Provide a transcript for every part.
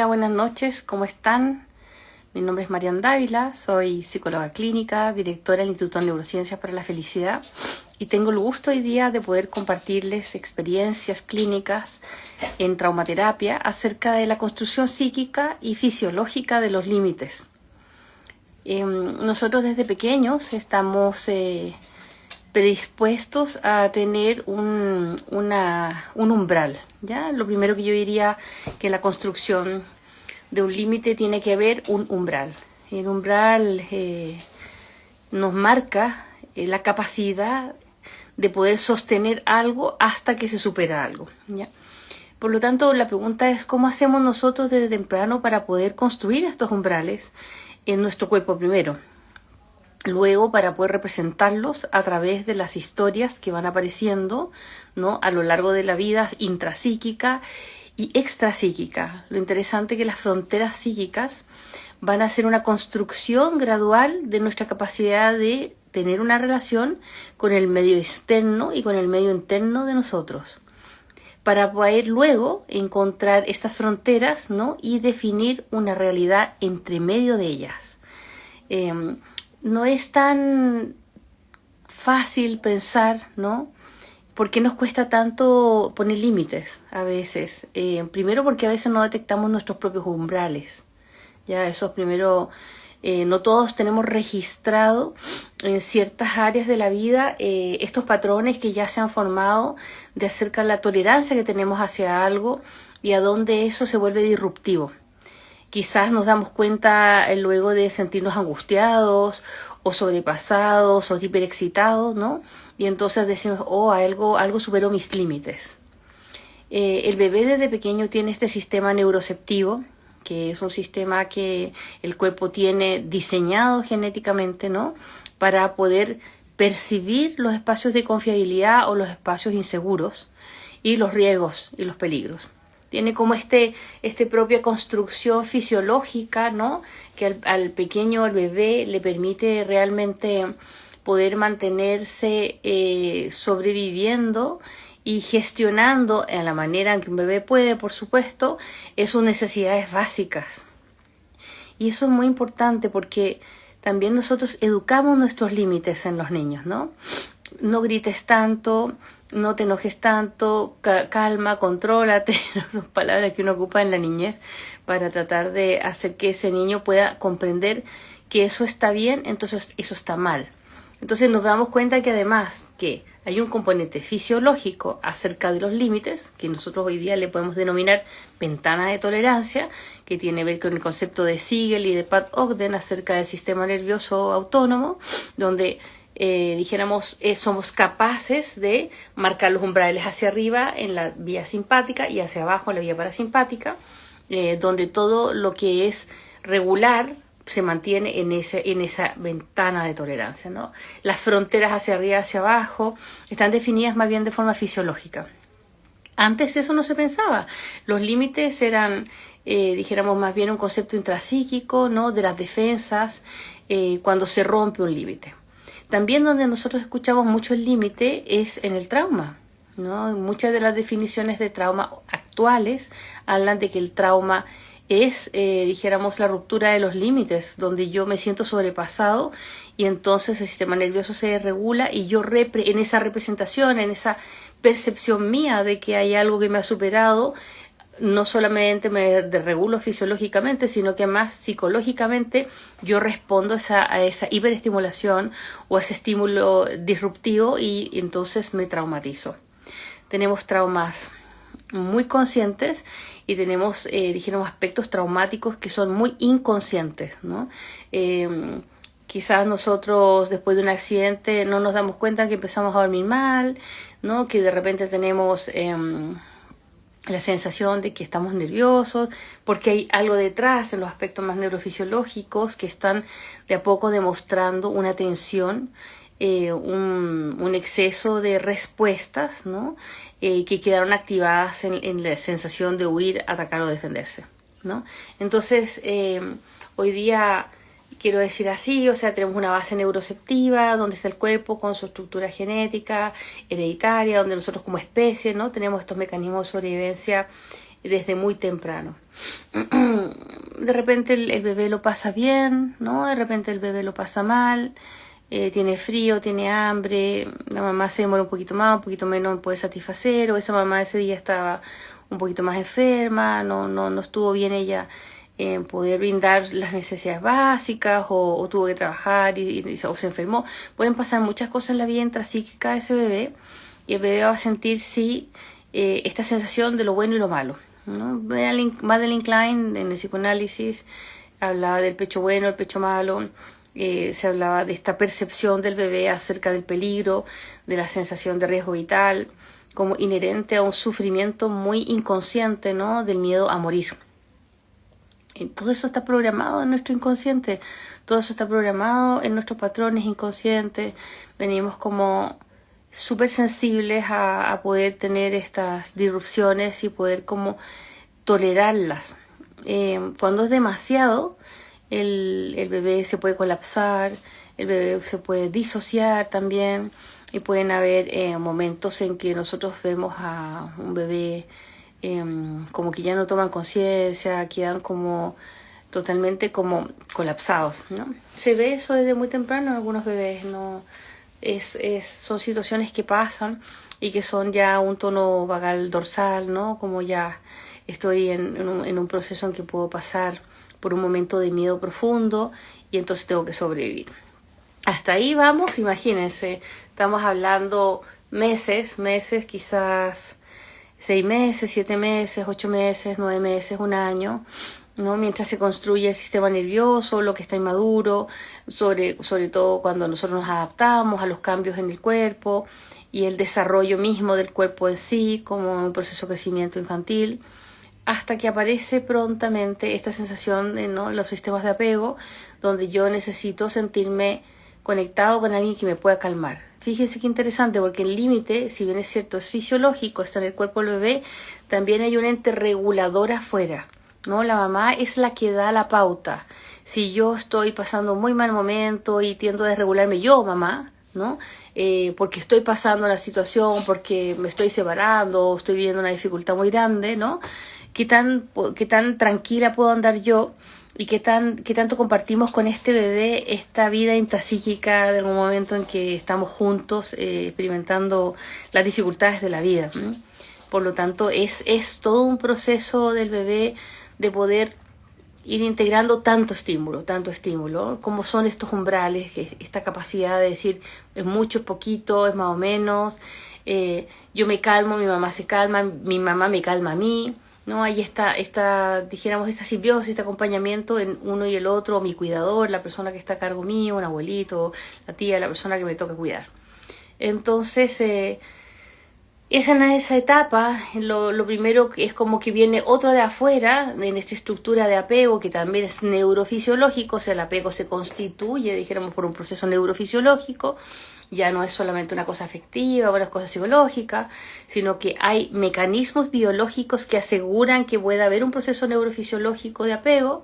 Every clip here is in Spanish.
Hola, buenas noches, ¿cómo están? Mi nombre es Marian Dávila, soy psicóloga clínica, directora del Instituto de Neurociencias para la Felicidad y tengo el gusto hoy día de poder compartirles experiencias clínicas en traumaterapia acerca de la construcción psíquica y fisiológica de los límites. Nosotros desde pequeños estamos predispuestos a tener un umbral, ¿ya? Lo primero que yo diría que la construcción de un límite tiene que haber un umbral. El umbral nos marca la capacidad de poder sostener algo hasta que se supera algo, ¿ya? Por lo tanto, la pregunta es ¿cómo hacemos nosotros desde temprano para poder construir estos umbrales en nuestro cuerpo primero? Luego, para poder representarlos a través de las historias que van apareciendo, ¿no?, a lo largo de la vida intrapsíquica y extrapsíquica. Lo interesante es que las fronteras psíquicas van a ser una construcción gradual de nuestra capacidad de tener una relación con el medio externo y con el medio interno de nosotros, para poder luego encontrar estas fronteras, ¿no?, y definir una realidad entre medio de ellas. No es tan fácil pensar, ¿no? ¿Por qué nos cuesta tanto poner límites a veces? Primero porque a veces no detectamos nuestros propios umbrales. Ya eso primero, no todos tenemos registrado en ciertas áreas de la vida estos patrones que ya se han formado de acerca de la tolerancia que tenemos hacia algo y a dónde eso se vuelve disruptivo. Quizás nos damos cuenta luego de sentirnos angustiados o sobrepasados o hiperexcitados, ¿no? Y entonces decimos, algo superó mis límites. El bebé desde pequeño tiene este sistema neuroceptivo, que es un sistema que el cuerpo tiene diseñado genéticamente, ¿no?, para poder percibir los espacios de confiabilidad o los espacios inseguros y los riesgos y los peligros. Tiene como esta propia construcción fisiológica, ¿no?, que al pequeño, al bebé, le permite realmente poder mantenerse sobreviviendo y gestionando en la manera en que un bebé puede, por supuesto, sus necesidades básicas. Y eso es muy importante porque también nosotros educamos nuestros límites en los niños, ¿no? No grites tanto, no te enojes tanto, calma, contrólate, son palabras que uno ocupa en la niñez para tratar de hacer que ese niño pueda comprender que eso está bien, entonces eso está mal. Entonces nos damos cuenta que además que hay un componente fisiológico acerca de los límites, que nosotros hoy día le podemos denominar ventana de tolerancia, que tiene que ver con el concepto de Siegel y de Pat Ogden acerca del sistema nervioso autónomo, donde somos capaces de marcar los umbrales hacia arriba en la vía simpática y hacia abajo en la vía parasimpática, donde todo lo que es regular se mantiene en esa ventana de tolerancia, ¿no? Las fronteras hacia arriba y hacia abajo están definidas más bien de forma fisiológica. Antes eso no se pensaba. Los límites eran, más bien un concepto intrapsíquico, ¿no?, de las defensas, cuando se rompe un límite. También donde nosotros escuchamos mucho el límite es en el trauma, ¿no? Muchas de las definiciones de trauma actuales hablan de que el trauma es, la ruptura de los límites, donde yo me siento sobrepasado y entonces el sistema nervioso se desregula y yo en esa representación, en esa percepción mía de que hay algo que me ha superado, no solamente me desregulo fisiológicamente, sino que más psicológicamente yo respondo a esa hiperestimulación o a ese estímulo disruptivo y entonces me traumatizo. Tenemos traumas muy conscientes y tenemos, aspectos traumáticos que son muy inconscientes, ¿no? Quizás nosotros después de un accidente no nos damos cuenta que empezamos a dormir mal, ¿no?, que de repente tenemos la sensación de que estamos nerviosos, porque hay algo detrás en los aspectos más neurofisiológicos que están de a poco demostrando una tensión, un exceso de respuestas, ¿no?, que quedaron activadas en la sensación de huir, atacar o defenderse, ¿no? Entonces, hoy día quiero decir así, tenemos una base neuroceptiva, donde está el cuerpo con su estructura genética, hereditaria, donde nosotros como especie, ¿no?, tenemos estos mecanismos de sobrevivencia desde muy temprano. De repente el bebé lo pasa bien, ¿no? De repente el bebé lo pasa mal, tiene frío, tiene hambre, la mamá se demora un poquito más, un poquito menos puede satisfacer, o esa mamá ese día estaba un poquito más enferma, no estuvo bien ella en poder brindar las necesidades básicas, o tuvo que trabajar o se enfermó. Pueden pasar muchas cosas en la vida intrapsíquica de ese bebé, y el bebé va a sentir, sí, esta sensación de lo bueno y lo malo, ¿no? Madeline Klein en el psicoanálisis hablaba del pecho bueno, el pecho malo. Se hablaba de esta percepción del bebé acerca del peligro, de la sensación de riesgo vital, como inherente a un sufrimiento muy inconsciente, ¿no? Del miedo a morir. Todo eso está programado en nuestro inconsciente, todo eso está programado en nuestros patrones inconscientes. Venimos como súper sensibles a poder tener estas disrupciones y poder como tolerarlas. Cuando es demasiado, el bebé se puede colapsar, el bebé se puede disociar también, y pueden haber momentos en que nosotros vemos a un bebé como que ya no toman conciencia, quedan como totalmente como colapsados, ¿no? Se ve eso desde muy temprano en algunos bebés, ¿no? Son situaciones que pasan y que son ya un tono vagal dorsal, ¿no? Como ya estoy en un proceso en que puedo pasar por un momento de miedo profundo y entonces tengo que sobrevivir. Hasta ahí vamos, imagínense, estamos hablando meses, quizás 6 meses, 7 meses, 8 meses, 9 meses, un año, ¿no? Mientras se construye el sistema nervioso, lo que está inmaduro, sobre todo cuando nosotros nos adaptamos a los cambios en el cuerpo y el desarrollo mismo del cuerpo en sí, como un proceso de crecimiento infantil, hasta que aparece prontamente esta sensación de, ¿no?, los sistemas de apego, donde yo necesito sentirme conectado con alguien que me pueda calmar. Fíjense qué interesante, porque el límite, si bien es cierto, es fisiológico, está en el cuerpo del bebé, también hay un ente regulador afuera, ¿no? La mamá es la que da la pauta. Si yo estoy pasando un muy mal momento y tiendo a desregularme yo, mamá, ¿no? Porque estoy pasando una situación, porque me estoy separando, estoy viviendo una dificultad muy grande, ¿no? ¿Qué tan tranquila puedo andar yo? ¿Y qué tanto compartimos con este bebé esta vida intrapsíquica de algún momento en que estamos juntos experimentando las dificultades de la vida? Por lo tanto, es todo un proceso del bebé de poder ir integrando tanto estímulo, como son estos umbrales, esta capacidad de decir es mucho, es poquito, es más o menos, yo me calmo, mi mamá se calma, mi mamá me calma a mí, ¿no? Hay dijéramos, esta simbiosis, este acompañamiento en uno y el otro, mi cuidador, la persona que está a cargo mío, un abuelito, la tía, la persona que me toca cuidar. Entonces, esa etapa, lo primero es como que viene otro de afuera, en esta estructura de apego que también es neurofisiológico, o sea, el apego se constituye, dijéramos, por un proceso neurofisiológico. Ya no es solamente una cosa afectiva o una cosa psicológica, sino que hay mecanismos biológicos que aseguran que pueda haber un proceso neurofisiológico de apego,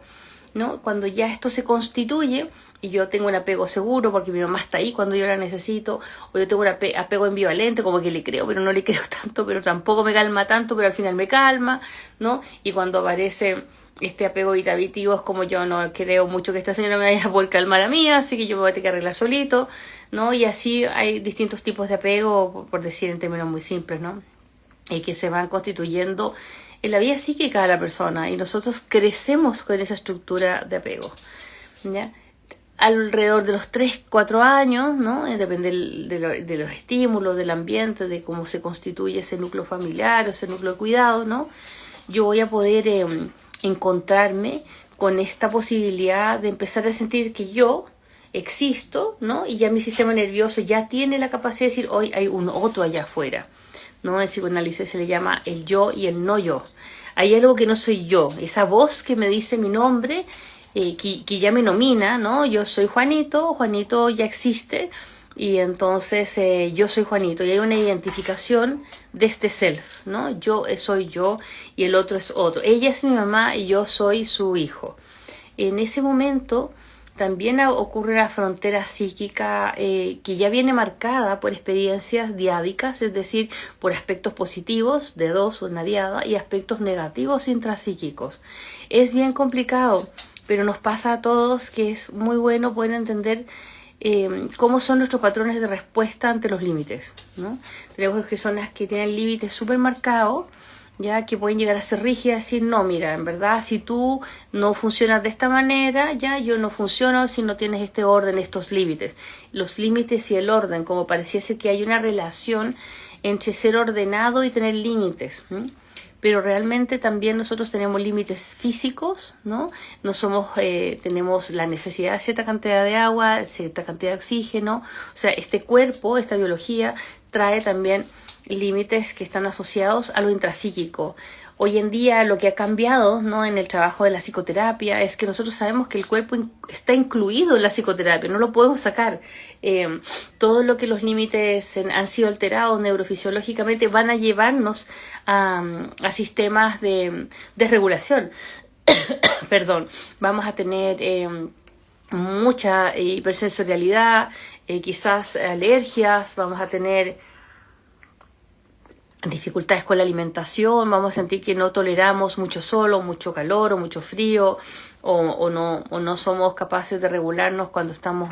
¿no? Cuando ya esto se constituye y yo tengo un apego seguro porque mi mamá está ahí cuando yo la necesito, o yo tengo un apego ambivalente, como que le creo, pero no le creo tanto, pero tampoco me calma tanto, pero al final me calma, ¿no? Y cuando aparece este apego evitativo es como yo no creo mucho que esta señora me vaya a poder calmar a mí, así que yo me voy a tener que arreglar solito, ¿no? Y así hay distintos tipos de apego, por decir en términos muy simples, ¿no? Que se van constituyendo en la vida psíquica de la persona, y nosotros crecemos con esa estructura de apego, ¿ya? Alrededor de los 3, 4 años, ¿no? Depende de los estímulos, del ambiente, de cómo se constituye ese núcleo familiar o ese núcleo de cuidado, ¿no? Yo voy a poder encontrarme con esta posibilidad de empezar a sentir que yo existo, ¿no? Y ya mi sistema nervioso ya tiene la capacidad de decir, hoy hay un otro allá afuera, ¿no? En psicoanálisis se le llama el yo y el no yo. Hay algo que no soy yo, esa voz que me dice mi nombre, que ya me nomina, ¿no? Yo soy Juanito, Juanito ya existe, y entonces yo soy Juanito, y hay una identificación de este self, ¿no? Yo soy yo y el otro es otro. Ella es mi mamá y yo soy su hijo. En ese momento también ocurre una frontera psíquica que ya viene marcada por experiencias diádicas, es decir, por aspectos positivos de dos, una diada, y aspectos negativos intrapsíquicos. Es bien complicado, pero nos pasa a todos que es muy bueno poder entender cómo son nuestros patrones de respuesta ante los límites, ¿no? Tenemos personas que tienen límites súper marcados, ya que pueden llegar a ser rígidas y decir, no, mira, en verdad, si tú no funcionas de esta manera, ya yo no funciono si no tienes este orden, estos límites. Los límites y el orden, como pareciese que hay una relación entre ser ordenado y tener límites, ¿sí? Pero realmente también nosotros tenemos límites físicos, ¿no? No somos, tenemos la necesidad de cierta cantidad de agua, cierta cantidad de oxígeno. O sea, este cuerpo, esta biología, trae también límites que están asociados a lo intrapsíquico. Hoy en día lo que ha cambiado, ¿no?, en el trabajo de la psicoterapia es que nosotros sabemos que el cuerpo está incluido en la psicoterapia, no lo podemos sacar. Todo lo que los límites han sido alterados neurofisiológicamente van a llevarnos a sistemas de regulación. Perdón, vamos a tener mucha hipersensorialidad, quizás alergias, vamos a tener dificultades con la alimentación, vamos a sentir que no toleramos mucho sol o mucho calor o mucho frío o no somos capaces de regularnos cuando estamos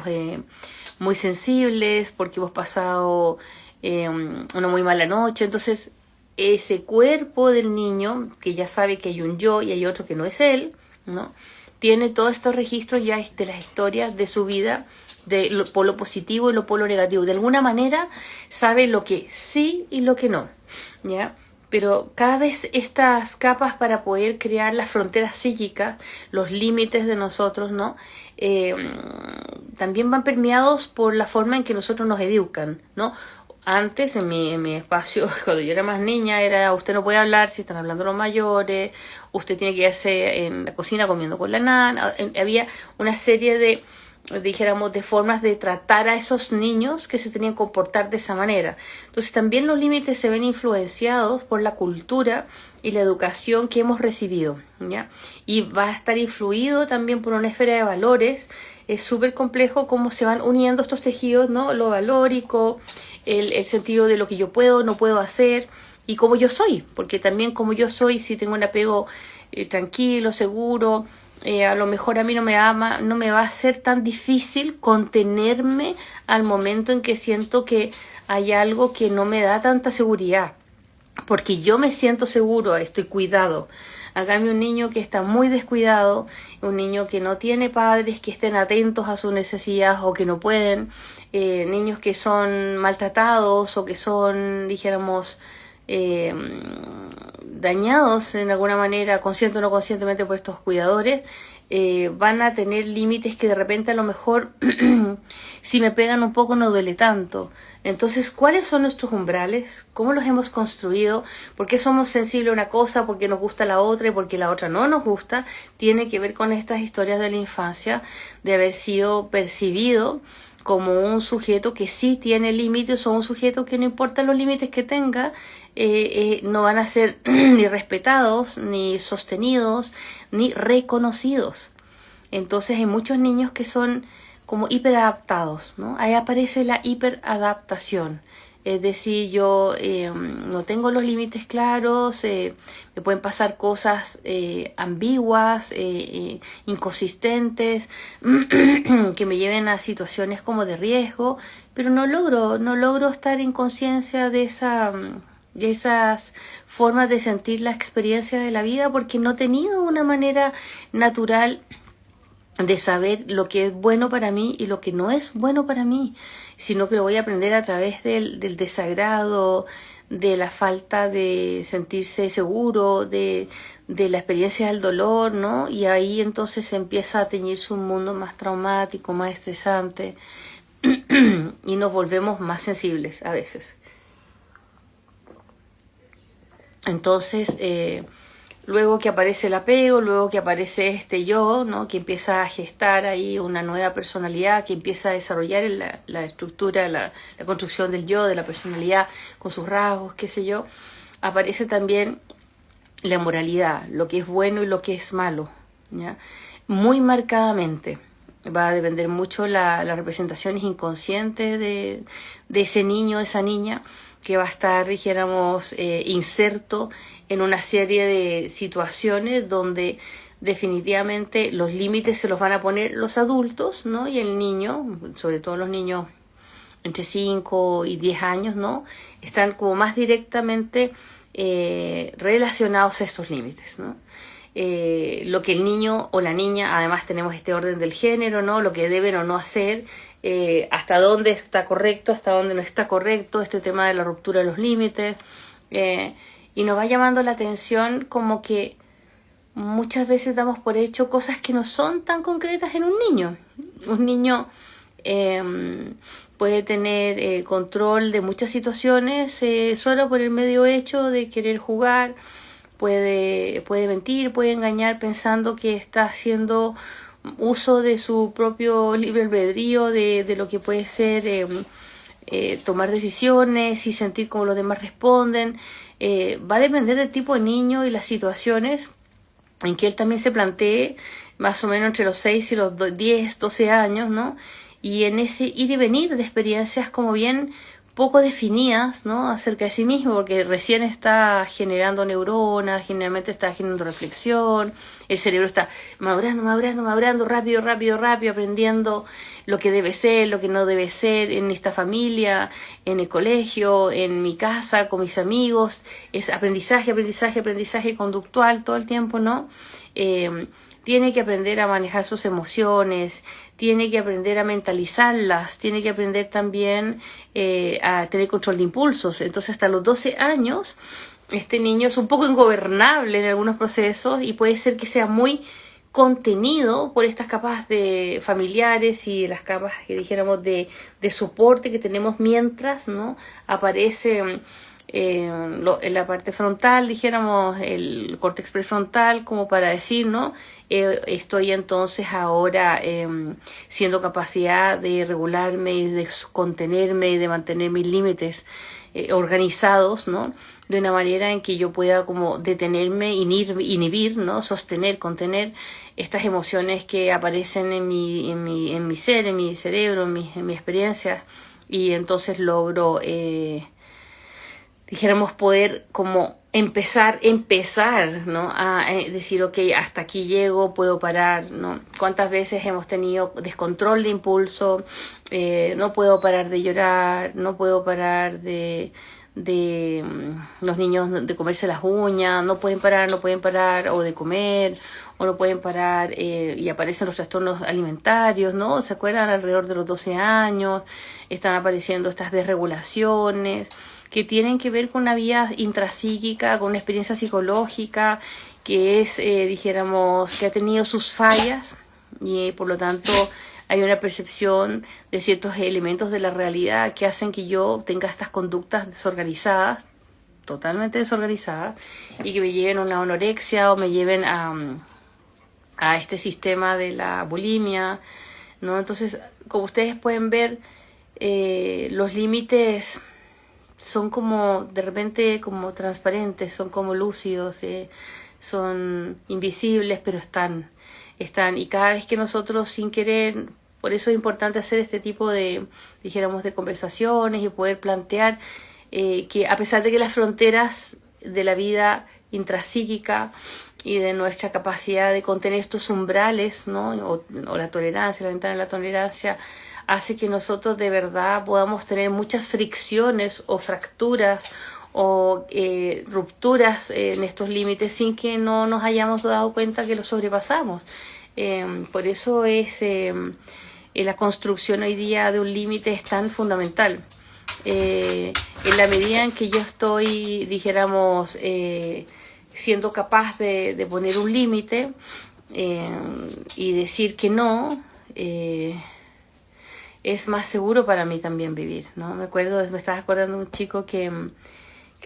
muy sensibles porque hemos pasado una muy mala noche. Entonces ese cuerpo del niño, que ya sabe que hay un yo y hay otro que no es él, ¿no?, tiene todos estos registros ya de las historias de su vida, de lo polo positivo y lo polo negativo. De alguna manera sabe lo que sí y lo que no, ¿ya? Pero cada vez estas capas para poder crear las fronteras psíquicas, los límites de nosotros, ¿no?, también van permeados por la forma en que nosotros nos educan, ¿no? Antes, en mi espacio, cuando yo era más niña, era usted no puede hablar si están hablando los mayores, usted tiene que quedarse en la cocina comiendo con la nana. Había una serie de, dijéramos, de formas de tratar a esos niños que se tenían que comportar de esa manera. Entonces también los límites se ven influenciados por la cultura y la educación que hemos recibido, ¿ya? Y va a estar influido también por una esfera de valores. Es súper complejo cómo se van uniendo estos tejidos, ¿no? Lo valórico, el sentido de lo que yo puedo, no puedo hacer, y cómo yo soy, porque también como yo soy, si tengo un apego tranquilo, seguro, a lo mejor a mí no me va a ser tan difícil contenerme al momento en que siento que hay algo que no me da tanta seguridad, porque yo me siento seguro, estoy cuidado. A cambio, un niño que está muy descuidado, un niño que no tiene padres que estén atentos a sus necesidades o que no pueden, niños que son maltratados o que son, dijéramos, dañados en alguna manera, consciente o no conscientemente por estos cuidadores, van a tener límites que de repente a lo mejor si me pegan un poco no duele tanto. Entonces, ¿cuáles son nuestros umbrales? ¿Cómo los hemos construido? ¿Por qué somos sensibles a una cosa? ¿Por qué nos gusta la otra? ¿Y por qué la otra no nos gusta? Tiene que ver con estas historias de la infancia, de haber sido percibido como un sujeto que sí tiene límites o un sujeto que no importa los límites que tenga, no van a ser ni respetados, ni sostenidos, ni reconocidos. Entonces hay muchos niños que son como hiperadaptados, ¿no? Ahí aparece la hiperadaptación. Es decir, yo no tengo los límites claros, me pueden pasar cosas ambiguas, inconsistentes, que me lleven a situaciones como de riesgo, pero no logro estar en conciencia de esas formas de sentir la experiencia de la vida, porque no he tenido una manera natural de saber lo que es bueno para mí y lo que no es bueno para mí, sino que lo voy a aprender a través del desagrado, de la falta de sentirse seguro, de la experiencia del dolor, ¿no? Y ahí entonces empieza a teñirse un mundo más traumático, más estresante, y nos volvemos más sensibles a veces. Entonces, luego que aparece el apego, luego que aparece este yo, ¿no?, que empieza a gestar ahí una nueva personalidad, que empieza a desarrollar la estructura, la construcción del yo, de la personalidad, con sus rasgos, qué sé yo, aparece también la moralidad, lo que es bueno y lo que es malo, ¿ya? Muy marcadamente. Va a depender mucho las representaciones inconscientes de ese niño, esa niña, que va a estar, dijéramos, inserto en una serie de situaciones donde definitivamente los límites se los van a poner los adultos, ¿no? Y el niño, sobre todo los niños entre 5 y 10 años, ¿no? Están como más directamente relacionados a estos límites, ¿no? Lo que el niño o la niña, además tenemos este orden del género, ¿no? Lo que deben o no hacer, hasta dónde está correcto, hasta dónde no está correcto, este tema de la ruptura de los límites, y nos va llamando la atención como que muchas veces damos por hecho cosas que no son tan concretas en un niño. Un niño puede tener control de muchas situaciones solo por el medio hecho de querer jugar. Puede mentir, puede engañar pensando que está haciendo uso de su propio libre albedrío, de lo que puede ser tomar decisiones y sentir cómo los demás responden. Va a depender del tipo de niño y las situaciones en que él también se plantee, más o menos entre los 6 y los 10, 12 años, ¿no? Y en ese ir y venir de experiencias como bien poco definidas, ¿no? Acerca de sí mismo, porque recién está generando neuronas, generalmente está generando reflexión, el cerebro está madurando, rápido, aprendiendo lo que debe ser, lo que no debe ser en esta familia, en el colegio, en mi casa, con mis amigos. Es aprendizaje conductual todo el tiempo, ¿no? Tiene que aprender a manejar sus emociones, tiene que aprender a mentalizarlas, tiene que aprender también a tener control de impulsos. Entonces, hasta los 12 años, este niño es un poco ingobernable en algunos procesos y puede ser que sea muy contenido por estas capas de familiares y las capas que dijéramos de soporte que tenemos mientras, ¿no? Aparece en la parte frontal, dijéramos, el córtex prefrontal, como para decir, ¿no? Estoy entonces ahora siendo capacidad de regularme y de contenerme y de mantener mis límites organizados, ¿no? De una manera en que yo pueda como detenerme, inhibir, ¿no? Sostener, contener estas emociones que aparecen en mi ser, en mi cerebro, en mi experiencia, y entonces logro dijéramos poder como empezar, ¿no? A decir, ok, hasta aquí llego, puedo parar, ¿no? ¿Cuántas veces hemos tenido descontrol de impulso? No puedo parar de llorar, no puedo parar de los niños de comerse las uñas, no pueden parar, o de comer, o no pueden parar, y aparecen los trastornos alimentarios, ¿no? ¿Se acuerdan? Alrededor de los 12 años están apareciendo estas desregulaciones que tienen que ver con una vía intrapsíquica, con una experiencia psicológica que es, dijéramos, que ha tenido sus fallas y por lo tanto hay una percepción de ciertos elementos de la realidad que hacen que yo tenga estas conductas desorganizadas, totalmente desorganizadas, y que me lleven a una anorexia o me lleven a este sistema de la bulimia, ¿no? Entonces, como ustedes pueden ver, los límites son como de repente como transparentes, son como lúcidos, son invisibles, pero están, y cada vez que nosotros sin querer, por eso es importante hacer este tipo de, dijéramos, de conversaciones y poder plantear que a pesar de que las fronteras de la vida intrapsíquica y de nuestra capacidad de contener estos umbrales, ¿no? o la tolerancia, la ventana de la tolerancia, hace que nosotros de verdad podamos tener muchas fricciones o fracturas o rupturas en estos límites sin que no nos hayamos dado cuenta que los sobrepasamos. Por eso es la construcción hoy día de un límite es tan fundamental. En la medida en que yo estoy, dijéramos, siendo capaz de poner un límite y decir que no, es más seguro para mí también vivir, ¿no? Me estaba acordando de un chico que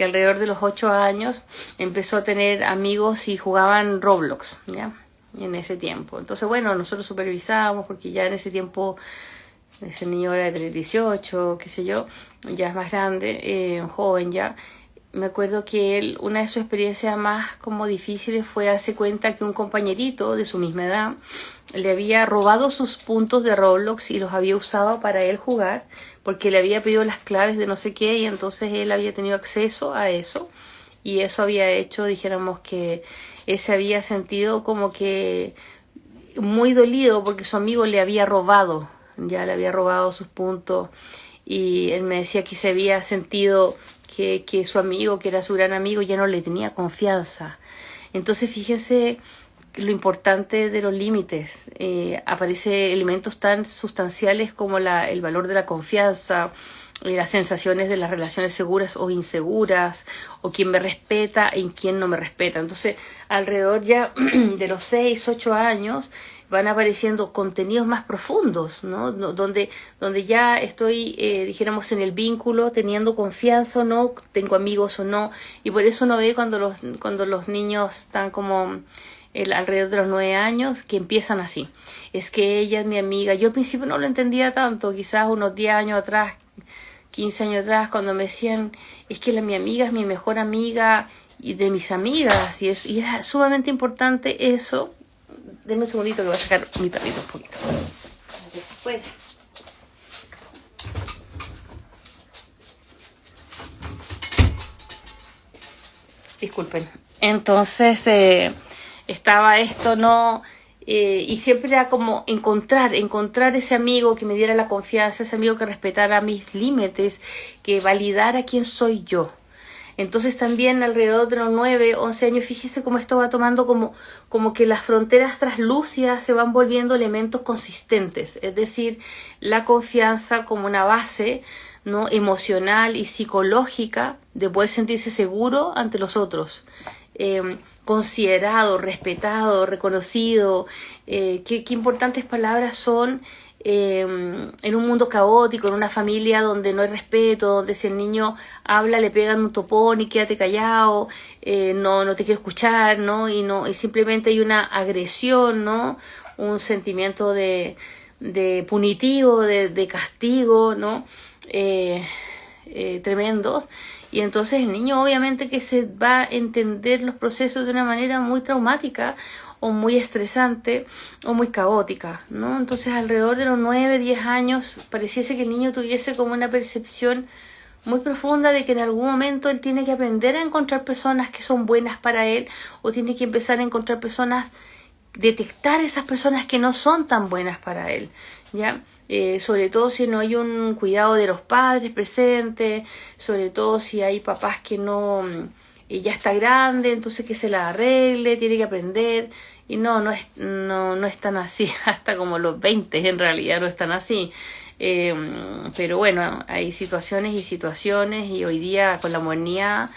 alrededor de los 8 años empezó a tener amigos y jugaban Roblox, ¿ya? En ese tiempo. Entonces, bueno, nosotros supervisábamos porque ya en ese tiempo ese niño era de 18, qué sé yo, ya es más grande, joven ya, me acuerdo que él, una de sus experiencias más como difíciles fue darse cuenta que un compañerito de su misma edad le había robado sus puntos de Roblox y los había usado para él jugar, porque le había pedido las claves de no sé qué y entonces él había tenido acceso a eso y eso había hecho, dijéramos, que él se había sentido como que muy dolido porque su amigo le había robado, ya le había robado sus puntos y él me decía que se había sentido que su amigo, que era su gran amigo, ya no le tenía confianza. Entonces fíjense lo importante de los límites. Aparece elementos tan sustanciales como el valor de la confianza, las sensaciones de las relaciones seguras o inseguras, o quién me respeta y quién no me respeta. Entonces, alrededor ya de los 6, 8 años, van apareciendo contenidos más profundos, ¿no? Donde ya estoy, dijéramos, en el vínculo, teniendo confianza o no, tengo amigos o no, y por eso uno ve cuando los niños están como alrededor de los 9 años, que empiezan así. Es que ella es mi amiga. Yo al principio no lo entendía tanto, quizás unos 10 años atrás, 15 años atrás, cuando me decían, es que mi amiga es mi mejor amiga y de mis amigas, y era sumamente importante eso. Denme un segundito que voy a sacar mi perrito un poquito. Bueno. Disculpen. Entonces, estaba esto, ¿no? Y siempre era como encontrar ese amigo que me diera la confianza, ese amigo que respetara mis límites, que validara quién soy yo. Entonces también alrededor de los 9, 11 años, fíjese cómo esto va tomando como que las fronteras translúcidas se van volviendo elementos consistentes. Es decir, la confianza como una base, ¿no?, emocional y psicológica de poder sentirse seguro ante los otros. Considerado, respetado, reconocido. Qué importantes palabras son en un mundo caótico, en una familia donde no hay respeto, donde si el niño habla le pegan un topón y quédate callado, no te quiero escuchar, ¿no? Y simplemente hay una agresión, ¿no? Un sentimiento de punitivo, de castigo, ¿no? Tremendo. Y entonces el niño obviamente que se va a entender los procesos de una manera muy traumática o muy estresante o muy caótica, ¿no? Entonces alrededor de los 9, 10 años pareciese que el niño tuviese como una percepción muy profunda de que en algún momento él tiene que aprender a encontrar personas que son buenas para él o tiene que empezar a encontrar personas, detectar esas personas que no son tan buenas para él, ¿ya? Sobre todo si no hay un cuidado de los padres presentes, sobre todo si hay papás que no, ya está grande, entonces que se la arregle, tiene que aprender, y no es tan así, hasta como los 20 en realidad no es tan así. Pero bueno, hay situaciones y situaciones, y hoy día con la modernidad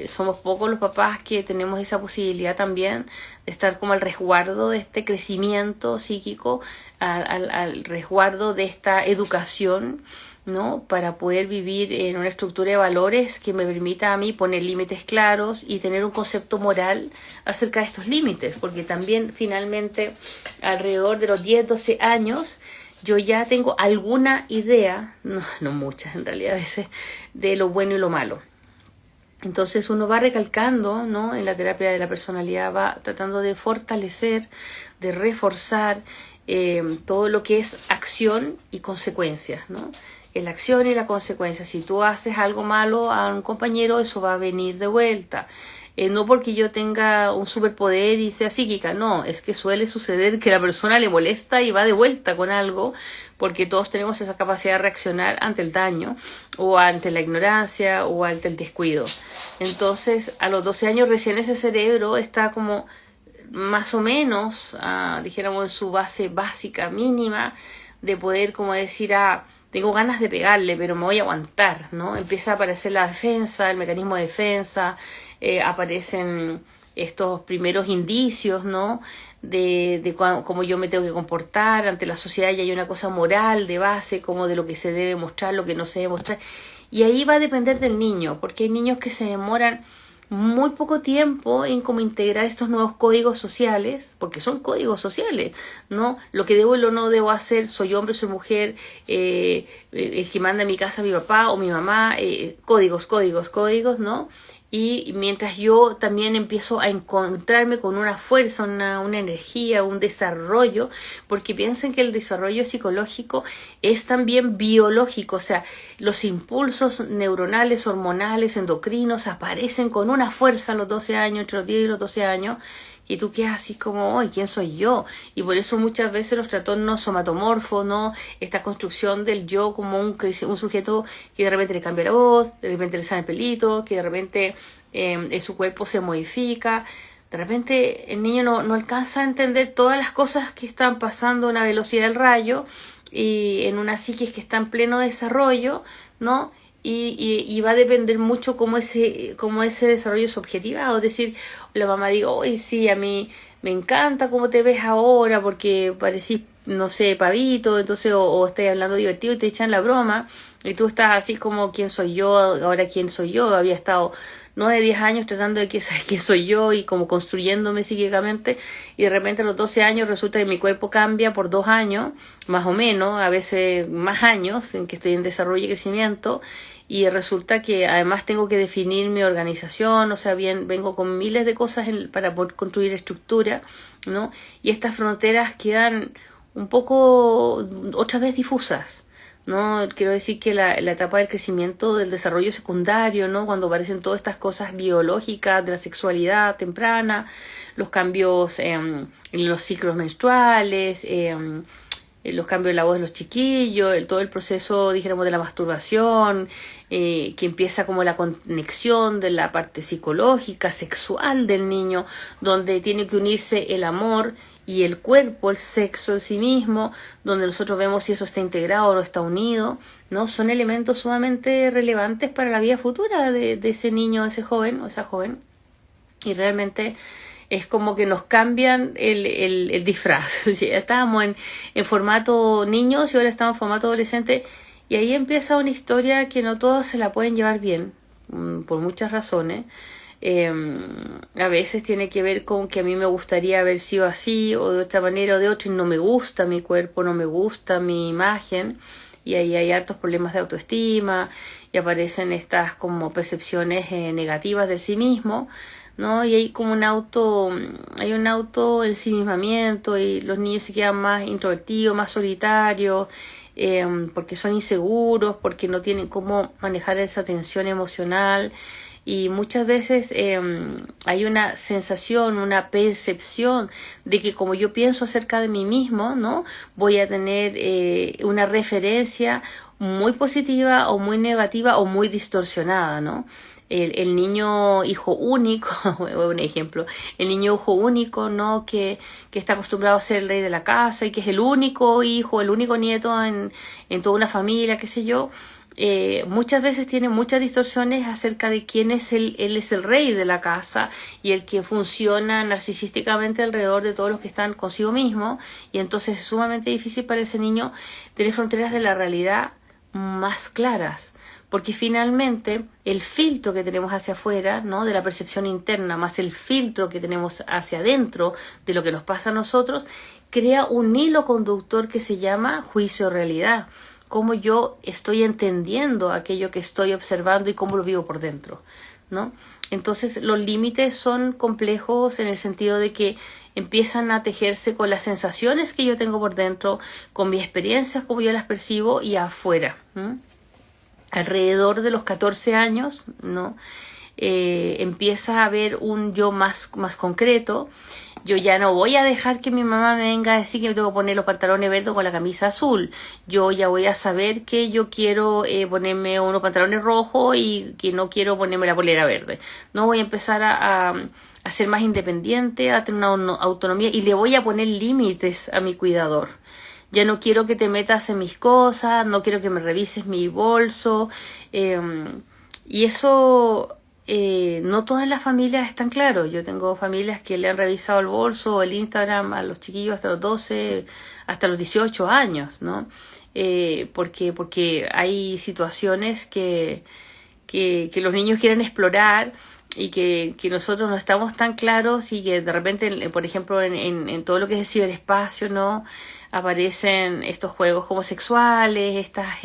somos pocos los papás que tenemos esa posibilidad también de estar como al resguardo de este crecimiento psíquico, al resguardo de esta educación, ¿no? Para poder vivir en una estructura de valores que me permita a mí poner límites claros y tener un concepto moral acerca de estos límites, porque también finalmente alrededor de los 10, 12 años yo ya tengo alguna idea, no muchas en realidad a veces, de lo bueno y lo malo. Entonces uno va recalcando, ¿no?, en la terapia de la personalidad, va tratando de fortalecer, de reforzar todo lo que es acción y consecuencias, ¿no? La acción y la consecuencia. Si tú haces algo malo a un compañero, eso va a venir de vuelta. No porque yo tenga un superpoder y sea psíquica, no, es que suele suceder que la persona le molesta y va de vuelta con algo, porque todos tenemos esa capacidad de reaccionar ante el daño, o ante la ignorancia, o ante el descuido. Entonces, a los 12 años recién ese cerebro está como más o menos, dijéramos, en su base básica, mínima, de poder como decir, tengo ganas de pegarle, pero me voy a aguantar, ¿no? Empieza a aparecer la defensa, el mecanismo de defensa, aparecen estos primeros indicios, ¿no?, de cómo yo me tengo que comportar ante la sociedad, y hay una cosa moral de base, como de lo que se debe mostrar, lo que no se debe mostrar, y ahí va a depender del niño, porque hay niños que se demoran muy poco tiempo en cómo integrar estos nuevos códigos sociales, porque son códigos sociales, ¿no? Lo que debo y lo no debo hacer, soy hombre, soy mujer, el que manda en mi casa mi papá o mi mamá, códigos, ¿no? Y mientras yo también empiezo a encontrarme con una fuerza, una energía, un desarrollo, porque piensen que el desarrollo psicológico es también biológico, o sea, los impulsos neuronales, hormonales, endocrinos aparecen con una fuerza a los 12 años, entre los 10 y los 12 años, y tú quedas así como, ¿quién soy yo? Y por eso muchas veces los trastornos somatomorfos, ¿no? Esta construcción del yo como un sujeto que de repente le cambia la voz, de repente le sale el pelito, que de repente su cuerpo se modifica. De repente el niño no alcanza a entender todas las cosas que están pasando a una velocidad del rayo y en una psiquis que está en pleno desarrollo, ¿no? Y va a depender mucho cómo ese desarrollo es objetivado. Es decir, la mamá diga, oye, sí, a mí me encanta cómo te ves ahora porque parecís, no sé, pavito, entonces, o estás hablando divertido y te echan la broma, y tú estás así como, ¿quién soy yo? Ahora, ¿quién soy yo? Había estado 9, 10 años tratando de que saber quién soy yo y como construyéndome psíquicamente, y de repente a los 12 años resulta que mi cuerpo cambia por 2 años, más o menos, a veces más años en que estoy en desarrollo y crecimiento, y resulta que además tengo que definir mi organización, o sea, vengo con miles de cosas para poder construir estructura, ¿no? Y estas fronteras quedan un poco otra vez difusas, ¿no? Quiero decir que la etapa del crecimiento, del desarrollo secundario, ¿no? Cuando aparecen todas estas cosas biológicas de la sexualidad temprana, los cambios en los ciclos menstruales, los cambios de la voz de los chiquillos, todo el proceso, dijéramos, de la masturbación, que empieza como la conexión de la parte psicológica, sexual del niño, donde tiene que unirse el amor y el cuerpo, el sexo en sí mismo, donde nosotros vemos si eso está integrado o no está unido, ¿no? Son elementos sumamente relevantes para la vida futura de ese niño, de ese joven o esa joven, y realmente es como que nos cambian el disfraz. O sea, estábamos en formato niños y ahora estamos en formato adolescente, y ahí empieza una historia que no todos se la pueden llevar bien, por muchas razones. A veces tiene que ver con que a mí me gustaría haber sido así o de otra manera o de otra, y no me gusta mi cuerpo, no me gusta mi imagen, y ahí hay hartos problemas de autoestima y aparecen estas como percepciones negativas de sí mismo, ¿no? Y hay como un auto ensimismamiento, y los niños se quedan más introvertidos, más solitarios, porque son inseguros, porque no tienen cómo manejar esa tensión emocional. Y muchas veces hay una sensación, una percepción de que como yo pienso acerca de mí mismo, ¿no? Voy a tener una referencia muy positiva o muy negativa o muy distorsionada, ¿no? El niño hijo único, un ejemplo, el niño hijo único, ¿no? Que está acostumbrado a ser el rey de la casa y que es el único hijo, el único nieto en toda una familia, qué sé yo. Muchas veces tiene muchas distorsiones acerca de quién es él es el rey de la casa y el que funciona narcisísticamente alrededor de todos los que están consigo mismo, y entonces es sumamente difícil para ese niño tener fronteras de la realidad más claras, porque finalmente el filtro que tenemos hacia afuera, ¿no? De la percepción interna, más el filtro que tenemos hacia adentro de lo que nos pasa a nosotros, crea un hilo conductor que se llama juicio-realidad. Cómo yo estoy entendiendo aquello que estoy observando y cómo lo vivo por dentro, ¿no? Entonces los límites son complejos en el sentido de que empiezan a tejerse con las sensaciones que yo tengo por dentro, con mis experiencias, como yo las percibo, y afuera, ¿no? Alrededor de los 14 años, ¿no? Empieza a haber un yo más concreto. Yo ya no voy a dejar que mi mamá me venga a decir que me tengo que poner los pantalones verdes con la camisa azul. Yo ya voy a saber que yo quiero ponerme unos pantalones rojos y que no quiero ponerme la polera verde. No, voy a empezar a ser más independiente, a tener una autonomía, y le voy a poner límites a mi cuidador. Ya no quiero que te metas en mis cosas, no quiero que me revises mi bolso. Y eso... no todas las familias están claros. Yo tengo familias que le han revisado el bolso o el Instagram a los chiquillos hasta los 12, hasta los 18 años, ¿no? Porque hay situaciones que los niños quieren explorar, que nosotros no estamos tan claros y que de repente, por ejemplo, en todo lo que es el ciberespacio, ¿no? Aparecen estos juegos homosexuales, estas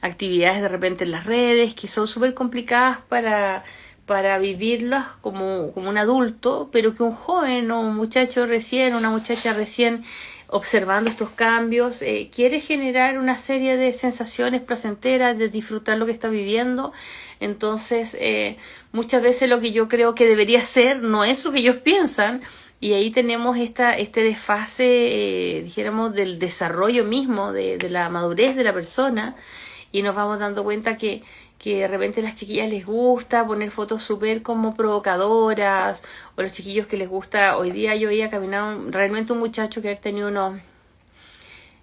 actividades de repente en las redes que son súper complicadas para vivirlas como un adulto, pero que un joven o un muchacho recién, una muchacha recién observando estos cambios, quiere generar una serie de sensaciones placenteras, de disfrutar lo que está viviendo. Entonces, muchas veces lo que yo creo que debería ser no es lo que ellos piensan, y ahí tenemos este desfase, dijéramos, del desarrollo mismo, de la madurez de la persona, y nos vamos dando cuenta que de repente a las chiquillas les gusta poner fotos súper como provocadoras, o los chiquillos que les gusta. Hoy día yo veía caminar realmente un muchacho que había tenido unos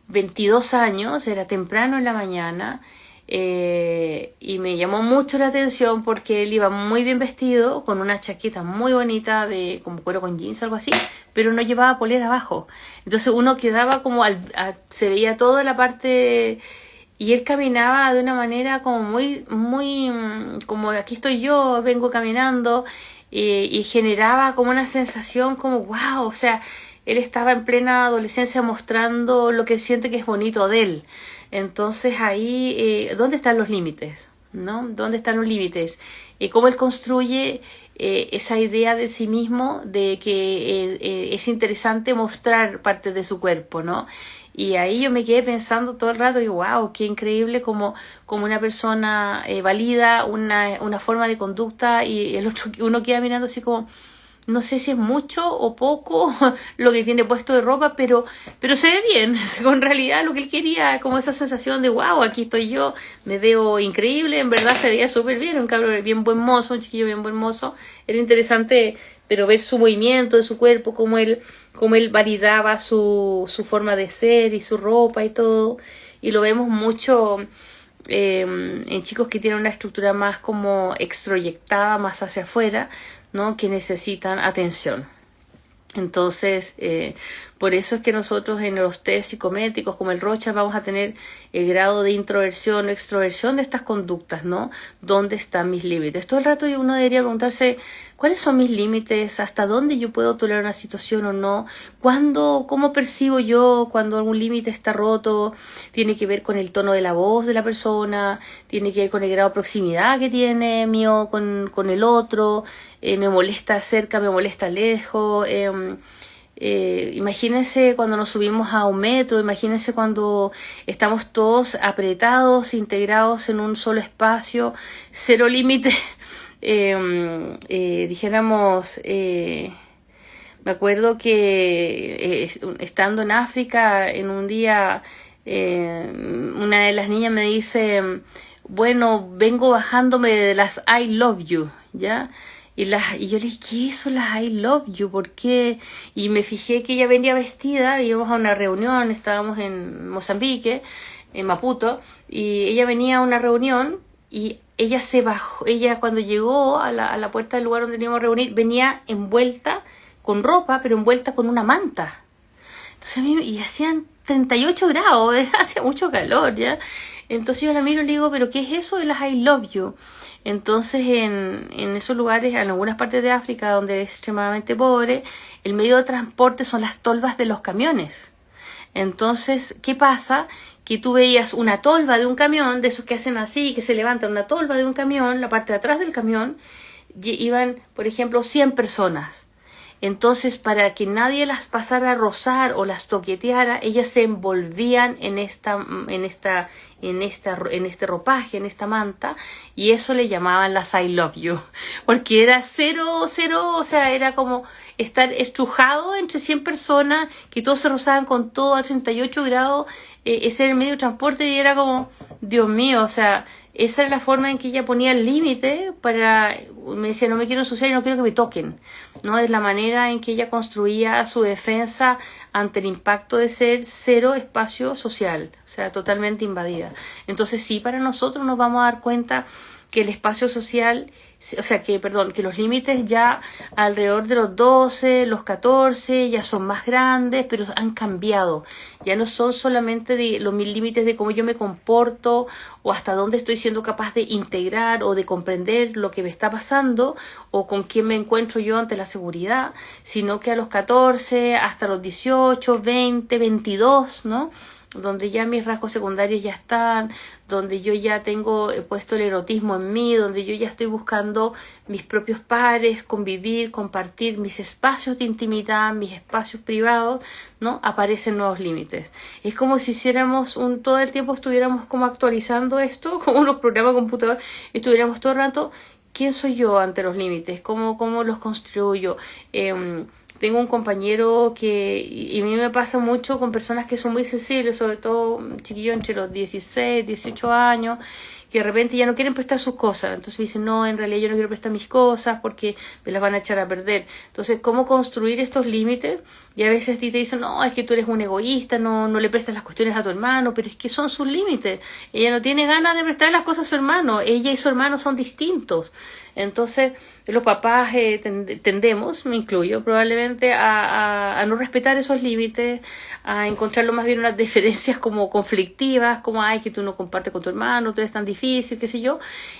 22 años, era temprano en la mañana, y me llamó mucho la atención porque él iba muy bien vestido, con una chaqueta muy bonita de como cuero con jeans o algo así, pero no llevaba polera abajo. Entonces uno quedaba como, se veía toda la parte. Y él caminaba de una manera como muy, como aquí estoy yo, vengo caminando, y generaba como una sensación como wow, o sea, él estaba en plena adolescencia mostrando lo que siente que es bonito de él. Entonces ahí, ¿dónde están los límites? ¿No? ¿Dónde están los límites? Cómo él construye esa idea de sí mismo, de que es interesante mostrar parte de su cuerpo, ¿no? Y ahí yo me quedé pensando todo el rato y wow, qué increíble como una persona valida una forma de conducta, y el otro, uno queda mirando así como, no sé si es mucho o poco lo que tiene puesto de ropa, pero se ve bien, con realidad lo que él quería, como esa sensación de wow, aquí estoy yo, me veo increíble. En verdad se veía súper bien, un cabrón bien buen mozo, un chiquillo bien buen mozo. Era interesante, pero ver su movimiento de su cuerpo, cómo él validaba su forma de ser y su ropa y todo, y lo vemos mucho en chicos que tienen una estructura más como extroyectada, más hacia afuera, ¿no? Que necesitan atención. Entonces, por eso es que nosotros en los test psicométricos como el Rorschach vamos a tener el grado de introversión o extroversión de estas conductas, ¿no? ¿Dónde están mis límites? Todo el rato uno debería preguntarse, ¿cuáles son mis límites? ¿Hasta dónde yo puedo tolerar una situación o no? ¿Cómo percibo yo cuando algún límite está roto? Tiene que ver con el tono de la voz de la persona, tiene que ver con el grado de proximidad que tiene mío con el otro, me molesta cerca, me molesta lejos. Imagínense cuando nos subimos a un metro, imagínense cuando estamos todos apretados, integrados en un solo espacio, cero límite. Dijéramos, me acuerdo que estando en África, en un día, una de las niñas me dice, bueno, vengo bajándome de las I love you, ¿ya? Y yo le dije, ¿qué es eso las I love you? ¿Por qué? Y me fijé que ella venía vestida, íbamos a una reunión, estábamos en Mozambique, en Maputo, y ella venía a una reunión y ella se bajó, ella cuando llegó a la puerta del lugar donde teníamos que reunir, venía envuelta con ropa, pero envuelta con una manta. Entonces y hacían 38 grados, hacía mucho calor, ¿ya? Entonces yo la miro y le digo, ¿pero qué es eso de las I love you? Entonces en esos lugares, en algunas partes de África donde es extremadamente pobre, el medio de transporte son las tolvas de los camiones. Entonces, ¿qué pasa? Que tú veías una tolva de un camión, de esos que hacen así, que se levantan, una tolva de un camión, la parte de atrás del camión, iban, por ejemplo, 100 personas. Entonces, para que nadie las pasara a rozar o las toqueteara, ellas se envolvían en este ropaje, en esta manta, y eso le llamaban las I love you, porque era cero, o sea, era como estar estrujado entre 100 personas, que todos se rozaban con todo a 38 grados, ese era el medio de transporte, y era como, Dios mío, o sea, esa era la forma en que ella ponía el límite me decía, no me quiero ensuciar y no quiero que me toquen, ¿no? Es la manera en que ella construía su defensa ante el impacto de ser cero espacio social, o sea, totalmente invadida. Entonces sí, para nosotros nos vamos a dar cuenta que el espacio social, o sea, que los límites ya alrededor de los 12, los 14 ya son más grandes, pero han cambiado. Ya no son solamente de los mil límites de cómo yo me comporto o hasta dónde estoy siendo capaz de integrar o de comprender lo que me está pasando o con quién me encuentro yo ante la seguridad, sino que a los 14 hasta los 18, 20, 22, ¿no? Donde ya mis rasgos secundarios ya están, donde yo ya tengo puesto el erotismo en mí, donde yo ya estoy buscando mis propios pares, convivir, compartir mis espacios de intimidad, mis espacios privados, ¿no? Aparecen nuevos límites. Es como si hiciéramos todo el tiempo estuviéramos como actualizando esto, como unos programas de computador, estuviéramos todo el rato, ¿quién soy yo ante los límites? ¿Cómo los construyo? Tengo un compañero y a mí me pasa mucho con personas que son muy sensibles, sobre todo chiquillos entre los 16, 18 años, que de repente ya no quieren prestar sus cosas. Entonces dicen, no, en realidad yo no quiero prestar mis cosas porque me las van a echar a perder. Entonces, ¿cómo construir estos límites? Y a veces a ti te dicen, no, es que tú eres un egoísta, no le prestas las cuestiones a tu hermano, pero es que son sus límites. Ella no tiene ganas de prestar las cosas a su hermano, ella y su hermano son distintos. Entonces, los papás tendemos, me incluyo, probablemente a no respetar esos límites, a encontrarlo más bien unas diferencias como conflictivas, como, ay, que tú no compartes con tu hermano, tú eres tan difícil, qué sé yo,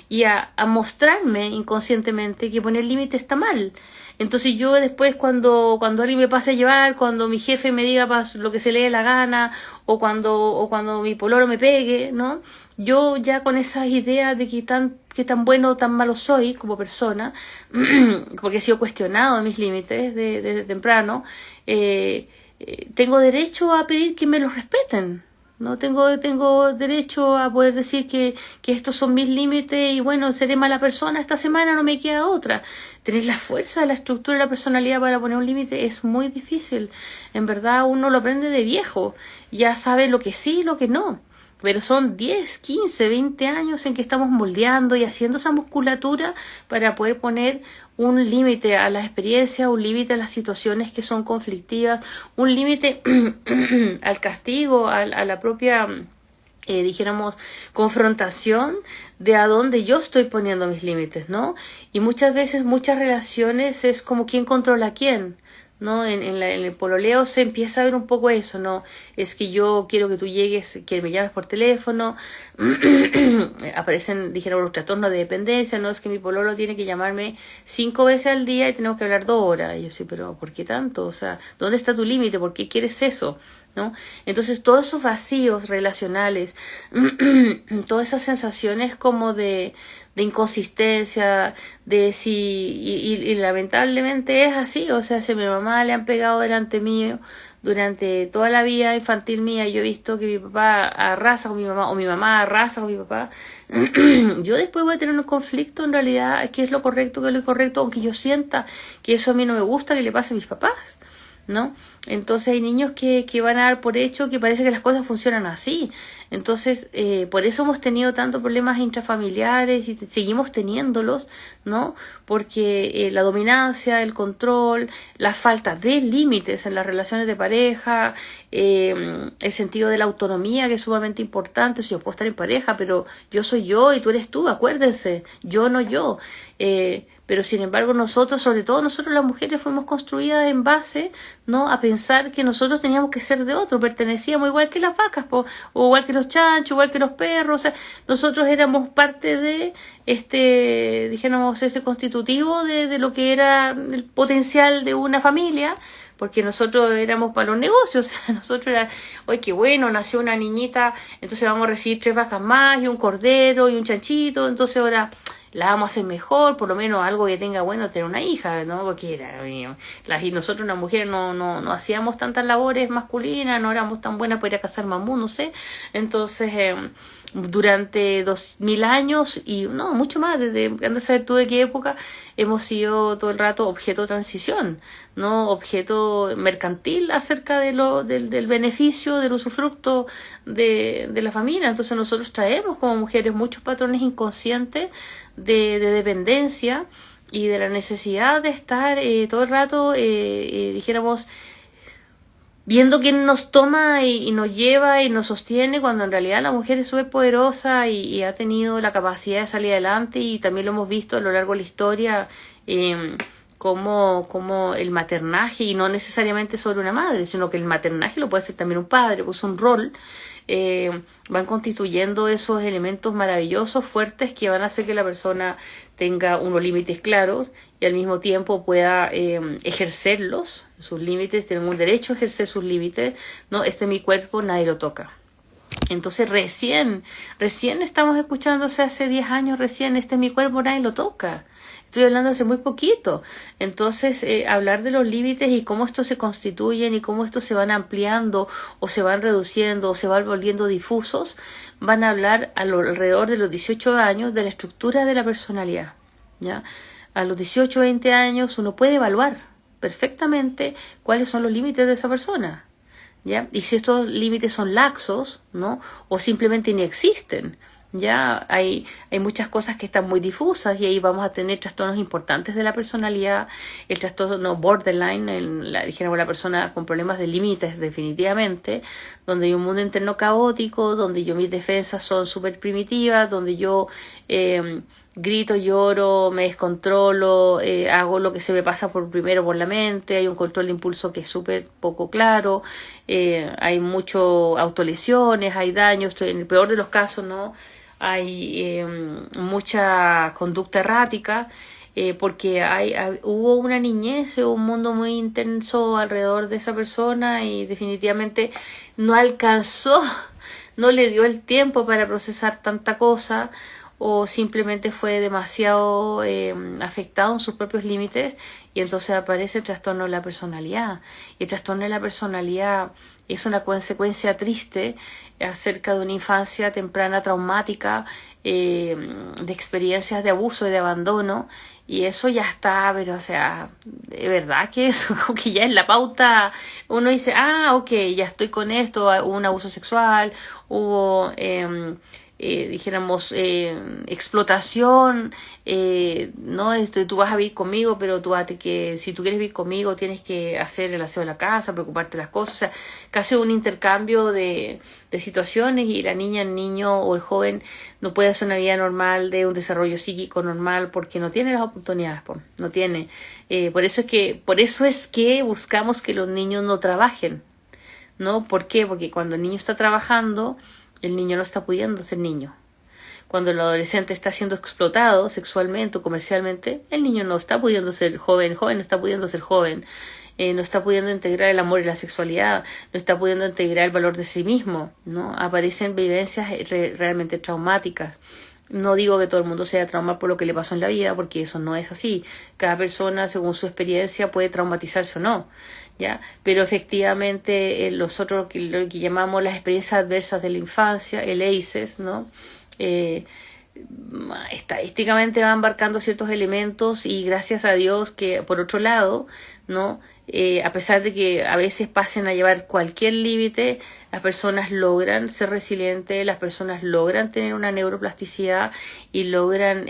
y a mostrarme inconscientemente que poner límites está mal. Entonces yo después cuando alguien me pase a llevar, cuando mi jefe me diga lo que se le dé la gana, o cuando mi pololo me pegue, ¿no? Yo ya con esas ideas de qué tan bueno o tan malo soy como persona, porque he sido cuestionado en mis límites desde temprano, tengo derecho a pedir que me los respeten. No tengo derecho a poder decir que estos son mis límites y bueno, seré mala persona esta semana, no me queda otra. Tener la fuerza, la estructura y la personalidad para poner un límite es muy difícil. En verdad uno lo aprende de viejo, ya sabe lo que sí y lo que no. Pero son 10, 15, 20 años en que estamos moldeando y haciendo esa musculatura para poder poner un límite a la experiencia, un límite a las situaciones que son conflictivas, un límite al castigo, a la propia, dijéramos, confrontación de a dónde yo estoy poniendo mis límites, ¿no? Y muchas veces, muchas relaciones es como quién controla a quién. ¿No? En el pololeo se empieza a ver un poco eso, ¿no? Es que yo quiero que tú llegues, que me llames por teléfono, aparecen, dijeron, los trastornos de dependencia, ¿no? Es que mi pololo tiene que llamarme 5 veces al día y tenemos que hablar 2 horas. Y yo sí, pero ¿por qué tanto? O sea, ¿dónde está tu límite? ¿Por qué quieres eso? ¿No? Entonces, todos esos vacíos relacionales, todas esas sensaciones como de inconsistencia, de si, y lamentablemente es así, o sea, si a mi mamá le han pegado delante mío durante toda la vida infantil mía, yo he visto que mi papá arrasa con mi mamá, o mi mamá arrasa con mi papá, yo después voy a tener un conflicto en realidad, qué es lo correcto, qué es lo incorrecto, aunque yo sienta que eso a mí no me gusta que le pase a mis papás, ¿no? Entonces hay niños que van a dar por hecho que parece que las cosas funcionan así. Entonces, por eso hemos tenido tantos problemas intrafamiliares y seguimos teniéndolos, ¿no? Porque la dominancia, el control, la falta de límites en las relaciones de pareja, el sentido de la autonomía, que es sumamente importante. Si yo puedo estar en pareja, pero yo soy yo y tú eres tú, acuérdense, yo no yo. Pero sin embargo nosotros, sobre todo nosotros las mujeres, fuimos construidas en base, ¿no? A pensar que nosotros teníamos que ser de otro, pertenecíamos igual que las vacas, o igual que los chanchos, igual que los perros, o sea, nosotros éramos parte de dijéramos, ese constitutivo de lo que era el potencial de una familia, porque nosotros éramos para los negocios, o sea, nosotros era, oye, qué bueno, nació una niñita, entonces vamos a recibir 3 vacas más, y un cordero, y un chanchito, entonces ahora la vamos a hacer mejor, por lo menos algo que tenga bueno tener una hija, ¿no? Porque y nosotros las mujeres no hacíamos tantas labores masculinas, no éramos tan buenas para ir a cazar mamú, no sé. Entonces, durante 2000 años, y no, mucho más, desde, anda a saber tú de qué época, hemos sido todo el rato objeto de transición, ¿no? Objeto mercantil acerca del beneficio, del usufructo de la familia. Entonces nosotros traemos como mujeres muchos patrones inconscientes de dependencia y de la necesidad de estar todo el rato, dijéramos, viendo quién nos toma y nos lleva y nos sostiene, cuando en realidad la mujer es súper poderosa y ha tenido la capacidad de salir adelante, y también lo hemos visto a lo largo de la historia, como el maternaje, y no necesariamente sobre una madre, sino que el maternaje lo puede hacer también un padre, pues un rol, van constituyendo esos elementos maravillosos, fuertes, que van a hacer que la persona tenga unos límites claros y al mismo tiempo pueda ejercerlos, sus límites, tienen un derecho a ejercer sus límites, ¿no? Este es mi cuerpo, nadie lo toca. Entonces recién estamos escuchándose hace 10 años, recién, este es mi cuerpo, nadie lo toca. Estoy hablando hace muy poquito. Entonces, hablar de los límites y cómo estos se constituyen y cómo estos se van ampliando o se van reduciendo o se van volviendo difusos, van a hablar alrededor de los 18 años de la estructura de la personalidad, ¿ya? A los 18 o 20 años uno puede evaluar perfectamente cuáles son los límites de esa persona, ¿ya? Y si estos límites son laxos, ¿no? O simplemente ni existen. Ya hay muchas cosas que están muy difusas, y ahí vamos a tener trastornos importantes de la personalidad, el trastorno borderline, dijéramos la persona con problemas de límites definitivamente, donde hay un mundo interno caótico, donde mis defensas son súper primitivas, donde yo grito, lloro, me descontrolo, hago lo que se me pasa primero por la mente, hay un control de impulso que es súper poco claro, hay mucho autolesiones, hay daños, en el peor de los casos, ¿no? Hay mucha conducta errática, porque hubo una niñez, un mundo muy intenso alrededor de esa persona, y definitivamente no alcanzó, no le dio el tiempo para procesar tanta cosa, o simplemente fue demasiado afectado en sus propios límites, y entonces aparece el trastorno de la personalidad. Y el trastorno de la personalidad es una consecuencia triste acerca de una infancia temprana traumática, de experiencias de abuso y de abandono, y eso ya está, pero o sea, de verdad que eso como que ya es la pauta. Uno dice, ok, ya estoy con esto, hubo un abuso sexual, hubo dijéramos explotación, no, tú vas a vivir conmigo, pero si tú quieres vivir conmigo tienes que hacer el aseo de la casa, preocuparte de las cosas, o sea, casi un intercambio de situaciones, y la niña, el niño o el joven no puede hacer una vida normal, de un desarrollo psíquico normal, porque no tiene las oportunidades, no tiene. Por eso es que buscamos que los niños no trabajen, ¿no? ¿Por qué? Porque cuando el niño está trabajando, el niño no está pudiendo ser niño. Cuando el adolescente está siendo explotado sexualmente o comercialmente, el niño no está pudiendo ser joven, el joven no está pudiendo ser joven, no está pudiendo integrar el amor y la sexualidad, no está pudiendo integrar el valor de sí mismo, ¿no? Aparecen vivencias realmente traumáticas. No digo que todo el mundo sea traumado por lo que le pasó en la vida, porque eso no es así. Cada persona, según su experiencia, puede traumatizarse o no, ¿ya? Pero efectivamente, nosotros lo que llamamos las experiencias adversas de la infancia, el ACEs, ¿no? Estadísticamente van abarcando ciertos elementos, y gracias a Dios que, por otro lado, ¿no? A pesar de que a veces pasen a llevar cualquier límite, las personas logran ser resilientes, las personas logran tener una neuroplasticidad y logran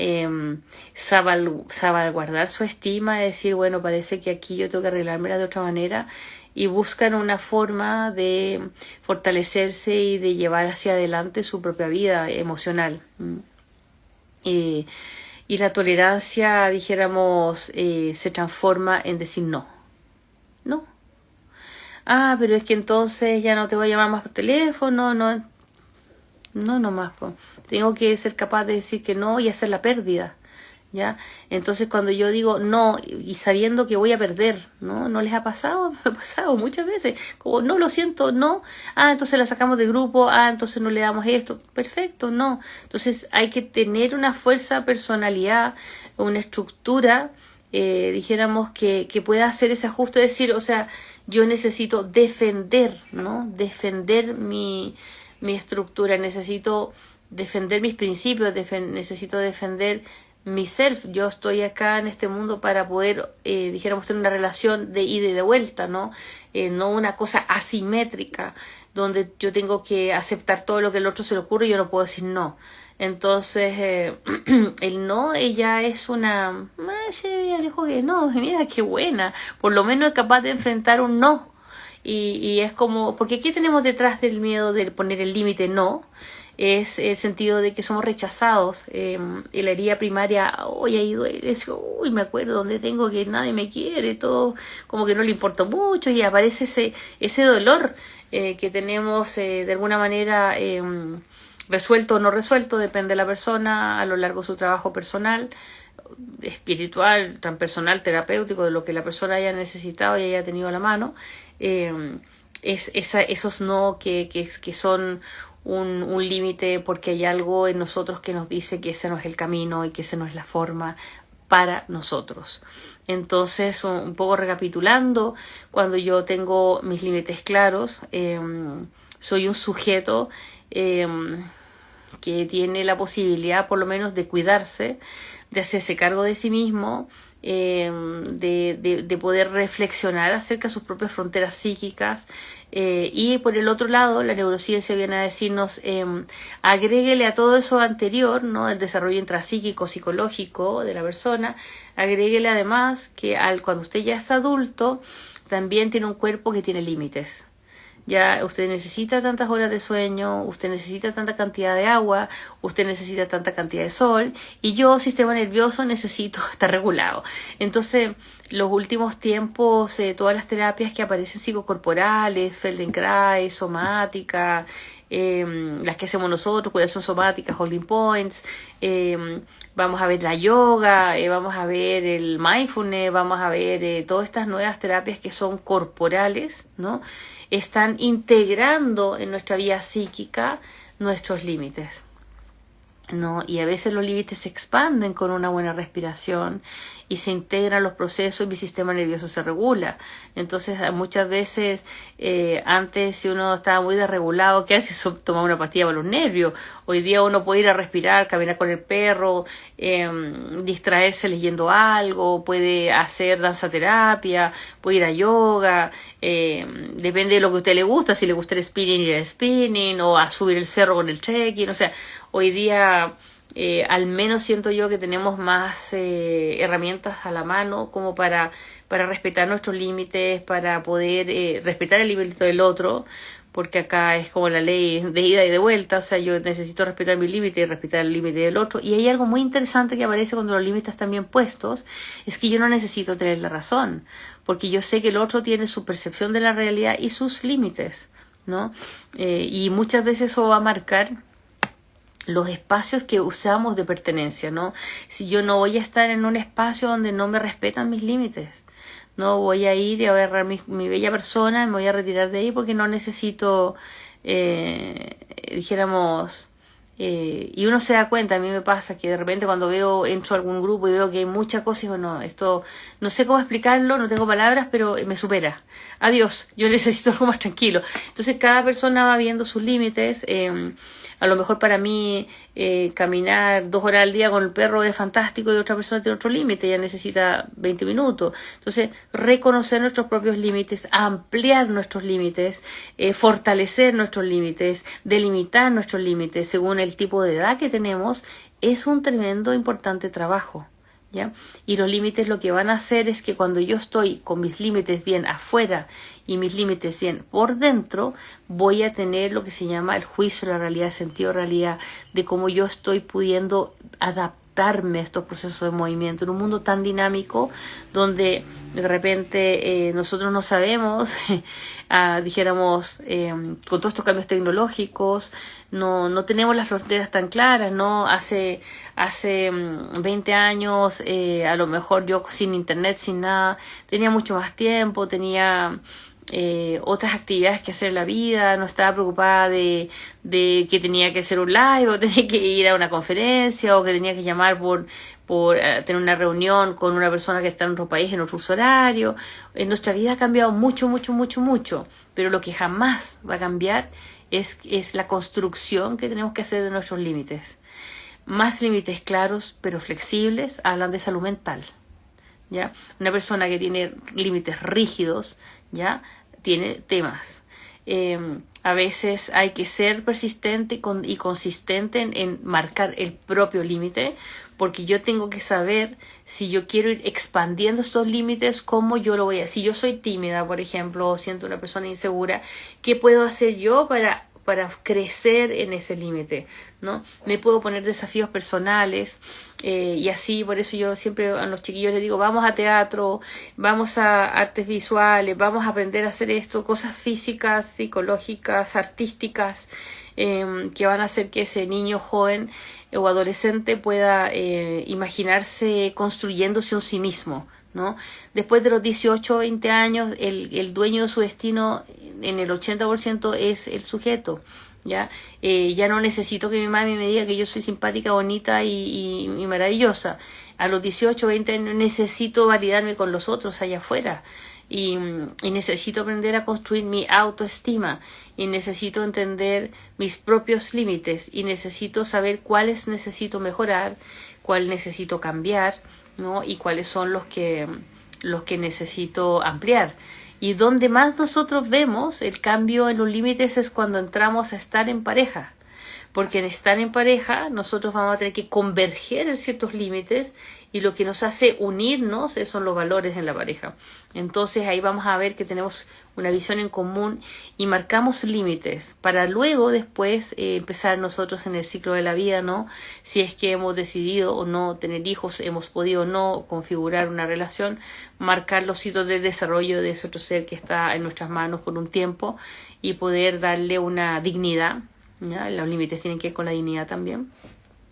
salvaguardar su estima, de decir, bueno, parece que aquí yo tengo que arreglármela de otra manera, y buscan una forma de fortalecerse y de llevar hacia adelante su propia vida emocional. Y la tolerancia, dijéramos, se transforma en decir no. No. Pero es que entonces ya no te voy a llamar más por teléfono, no más. Tengo que ser capaz de decir que no y hacer la pérdida, ¿ya? Entonces cuando yo digo no y sabiendo que voy a perder, ¿no les ha pasado? Me ha pasado muchas veces, como no, lo siento, no, entonces la sacamos de grupo, entonces no le damos esto, perfecto, no. Entonces hay que tener una fuerza, personalidad, una estructura, dijéramos que pueda hacer ese ajuste, decir, o sea, yo necesito defender, ¿no? Defender mi estructura, necesito defender mis principios, necesito defender mi self. Yo estoy acá en este mundo para poder, dijéramos, tener una relación de ida y de vuelta, ¿no? No una cosa asimétrica, donde yo tengo que aceptar todo lo que el otro se le ocurre y yo no puedo decir no. Entonces, el no, ella es una... ella dijo que no, mira qué buena. Por lo menos es capaz de enfrentar un no y es como, porque ¿qué tenemos detrás del miedo de poner el límite? No. Es el sentido de que somos rechazados. En la herida primaria, hoy ahí duele, uy, me acuerdo donde tengo que nadie me quiere, todo como que no le importa mucho, y aparece ese dolor que tenemos de alguna manera resuelto o no resuelto, depende de la persona, a lo largo de su trabajo personal, espiritual, transpersonal, terapéutico, de lo que la persona haya necesitado y haya tenido a la mano. Esos no que son un límite porque hay algo en nosotros que nos dice que ese no es el camino y que ese no es la forma para nosotros. Entonces, un poco recapitulando, cuando yo tengo mis límites claros, soy un sujeto que tiene la posibilidad por lo menos de cuidarse, de hacerse cargo de sí mismo, de poder reflexionar acerca de sus propias fronteras psíquicas, y por el otro lado la neurociencia viene a decirnos agréguele a todo eso anterior, ¿no? El desarrollo intrapsíquico psicológico de la persona, agréguele además que cuando usted ya está adulto también tiene un cuerpo que tiene límites. Ya usted necesita tantas horas de sueño, usted necesita tanta cantidad de agua, usted necesita tanta cantidad de sol, y yo, sistema nervioso, necesito estar regulado. Entonces, los últimos tiempos, todas las terapias que aparecen psicocorporales, Feldenkrais, somática, las que hacemos nosotros, curación somática, holding points, vamos a ver la yoga, vamos a ver el mindfulness, vamos a ver todas estas nuevas terapias que son corporales, ¿no? Están integrando en nuestra vida psíquica nuestros límites, ¿no? Y a veces los límites se expanden con una buena respiración y se integran los procesos y mi sistema nervioso se regula. Entonces, muchas veces, antes, si uno estaba muy desregulado, ¿qué hace? Tomar una pastilla para los nervios. Hoy día uno puede ir a respirar, caminar con el perro, distraerse leyendo algo, puede hacer danza terapia, puede ir a yoga, depende de lo que a usted le gusta, si le gusta el spinning, ir al spinning, o a subir el cerro con el trekking, o sea, hoy día al menos siento yo que tenemos más herramientas a la mano como para respetar nuestros límites, para poder respetar el límite del otro, porque acá es como la ley de ida y de vuelta, o sea, yo necesito respetar mi límite y respetar el límite del otro. Y hay algo muy interesante que aparece cuando los límites están bien puestos, es que yo no necesito tener la razón, porque yo sé que el otro tiene su percepción de la realidad y sus límites, ¿no? Y muchas veces eso va a marcar los espacios que usamos de pertenencia, ¿no? Si yo no voy a estar en un espacio donde no me respetan mis límites, no voy a ir y a agarrar mi bella persona, me voy a retirar de ahí porque no necesito, dijéramos, y uno se da cuenta, a mí me pasa que de repente cuando entro a algún grupo y veo que hay mucha cosa y digo, no, esto, no sé cómo explicarlo, no tengo palabras, pero me supera. Adiós, yo necesito algo más tranquilo. Entonces cada persona va viendo sus límites. A lo mejor para mí caminar 2 horas al día con el perro es fantástico y otra persona tiene otro límite, ella necesita 20 minutos. Entonces, reconocer nuestros propios límites, ampliar nuestros límites, fortalecer nuestros límites, delimitar nuestros límites según el tipo de edad que tenemos, es un tremendo importante trabajo. ¿Ya? Y los límites lo que van a hacer es que cuando yo estoy con mis límites bien afuera y mis límites bien por dentro, voy a tener lo que se llama el juicio de la realidad, el sentido de realidad, de cómo yo estoy pudiendo adaptarme a estos procesos de movimiento en un mundo tan dinámico donde de repente nosotros no sabemos, dijéramos, con todos estos cambios tecnológicos, no tenemos las fronteras tan claras, ¿no? Hace 20 años, a lo mejor yo sin internet, sin nada, tenía mucho más tiempo, tenía otras actividades que hacer en la vida, no estaba preocupada de que tenía que hacer un live o tenía que ir a una conferencia o que tenía que llamar por tener una reunión con una persona que está en otro país, en otro uso horario. Nuestra vida ha cambiado mucho, mucho, mucho, mucho, pero lo que jamás va a cambiar es la construcción que tenemos que hacer de nuestros límites. Más límites claros, pero flexibles, hablan de salud mental, ¿ya? Una persona que tiene límites rígidos, ¿ya? Tiene temas. A veces hay que ser persistente y consistente en marcar el propio límite, porque yo tengo que saber si yo quiero ir expandiendo estos límites, cómo yo lo voy a hacer. Si yo soy tímida, por ejemplo, o siento una persona insegura, ¿qué puedo hacer yo para crecer en ese límite, ¿no? Me puedo poner desafíos personales y así, por eso yo siempre a los chiquillos les digo, vamos a teatro, vamos a artes visuales, vamos a aprender a hacer esto, cosas físicas, psicológicas, artísticas, que van a hacer que ese niño joven o adolescente pueda imaginarse construyéndose un sí mismo, ¿no? Después de los 18 o 20 años, el dueño de su destino en el 80% es el sujeto, ¿ya? Ya no necesito que mi mami me diga que yo soy simpática, bonita y maravillosa. A los 18 o 20 años necesito validarme con los otros allá afuera. Y necesito aprender a construir mi autoestima y necesito entender mis propios límites y necesito saber cuáles necesito mejorar, cuáles necesito cambiar, ¿no? Y cuáles son los que necesito ampliar. Y donde más nosotros vemos el cambio en los límites es cuando entramos a estar en pareja. Porque en estar en pareja nosotros vamos a tener que converger en ciertos límites y lo que nos hace unirnos son los valores en la pareja. Entonces ahí vamos a ver que tenemos una visión en común y marcamos límites para luego después empezar nosotros en el ciclo de la vida, ¿no? Si es que hemos decidido o no tener hijos, hemos podido o no configurar una relación, marcar los hitos de desarrollo de ese otro ser que está en nuestras manos por un tiempo y poder darle una dignidad, ¿ya? Los límites tienen que ver con la dignidad también.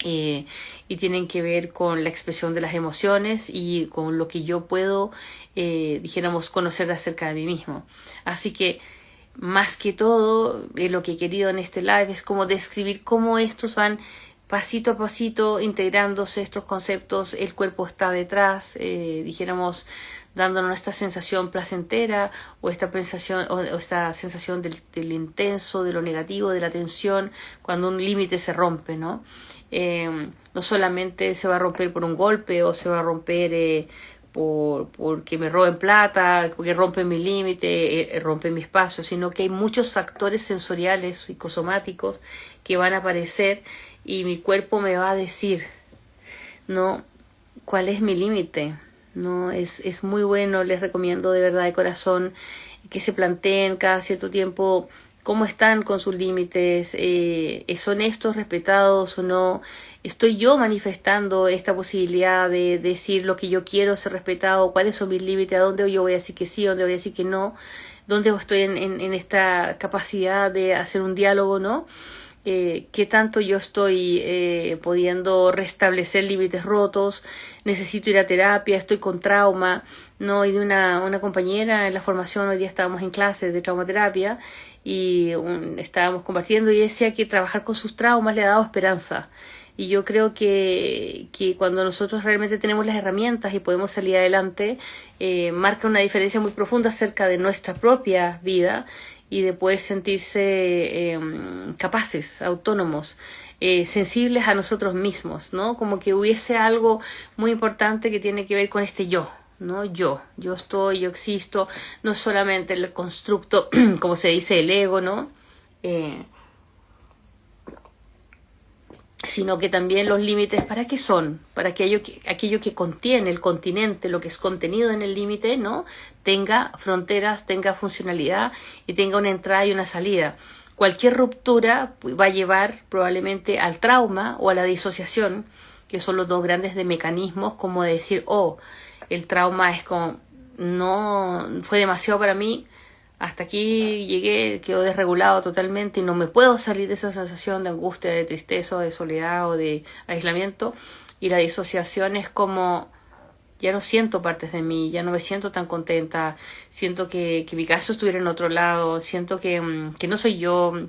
Y tienen que ver con la expresión de las emociones y con lo que yo puedo, dijéramos, conocer acerca de mí mismo. Así que, más que todo, lo que he querido en este live es como describir cómo estos van pasito a pasito integrándose estos conceptos. El cuerpo está detrás, dijéramos, dándonos esta sensación placentera o esta sensación del intenso, de lo negativo, de la tensión, cuando un límite se rompe, ¿no? No solamente se va a romper por un golpe o se va a romper porque me roben plata, porque rompen mi límite, rompen mi espacio, sino que hay muchos factores sensoriales, psicosomáticos que van a aparecer y mi cuerpo me va a decir, ¿no? ¿Cuál es mi límite? ¿No? Es muy bueno, les recomiendo de verdad de corazón que se planteen cada cierto tiempo cómo están con sus límites, son estos respetados o no, estoy yo manifestando esta posibilidad de decir lo que yo quiero ser respetado, cuáles son mis límites, a dónde yo voy a decir que sí, a dónde voy a decir que no, dónde estoy en esta capacidad de hacer un diálogo, ¿no? Qué tanto yo estoy pudiendo restablecer límites rotos, necesito ir a terapia, estoy con trauma, ¿no? Y de una compañera en la formación, hoy día estábamos en clases de traumaterapia y estábamos compartiendo y decía que trabajar con sus traumas le ha dado esperanza. Y yo creo que cuando nosotros realmente tenemos las herramientas y podemos salir adelante, marca una diferencia muy profunda acerca de nuestra propia vida y de poder sentirse capaces, autónomos, sensibles a nosotros mismos, ¿no? Como que hubiese algo muy importante que tiene que ver con este yo, ¿no? Yo estoy, yo existo, no solamente el constructo, como se dice, el ego, ¿no? Sino que también los límites, ¿para qué son? Para que aquello que contiene el continente, lo que es contenido en el límite, ¿no? Tenga fronteras, tenga funcionalidad y tenga una entrada y una salida. Cualquier ruptura va a llevar probablemente al trauma o a la disociación, que son los dos grandes mecanismos, como de decir, el trauma es como, no, fue demasiado para mí, hasta aquí llegué, quedó desregulado totalmente y no me puedo salir de esa sensación de angustia, de tristeza, o de soledad o de aislamiento. Y la disociación es como, ya no siento partes de mí, ya no me siento tan contenta, siento que mi caso estuviera en otro lado, siento que no soy yo,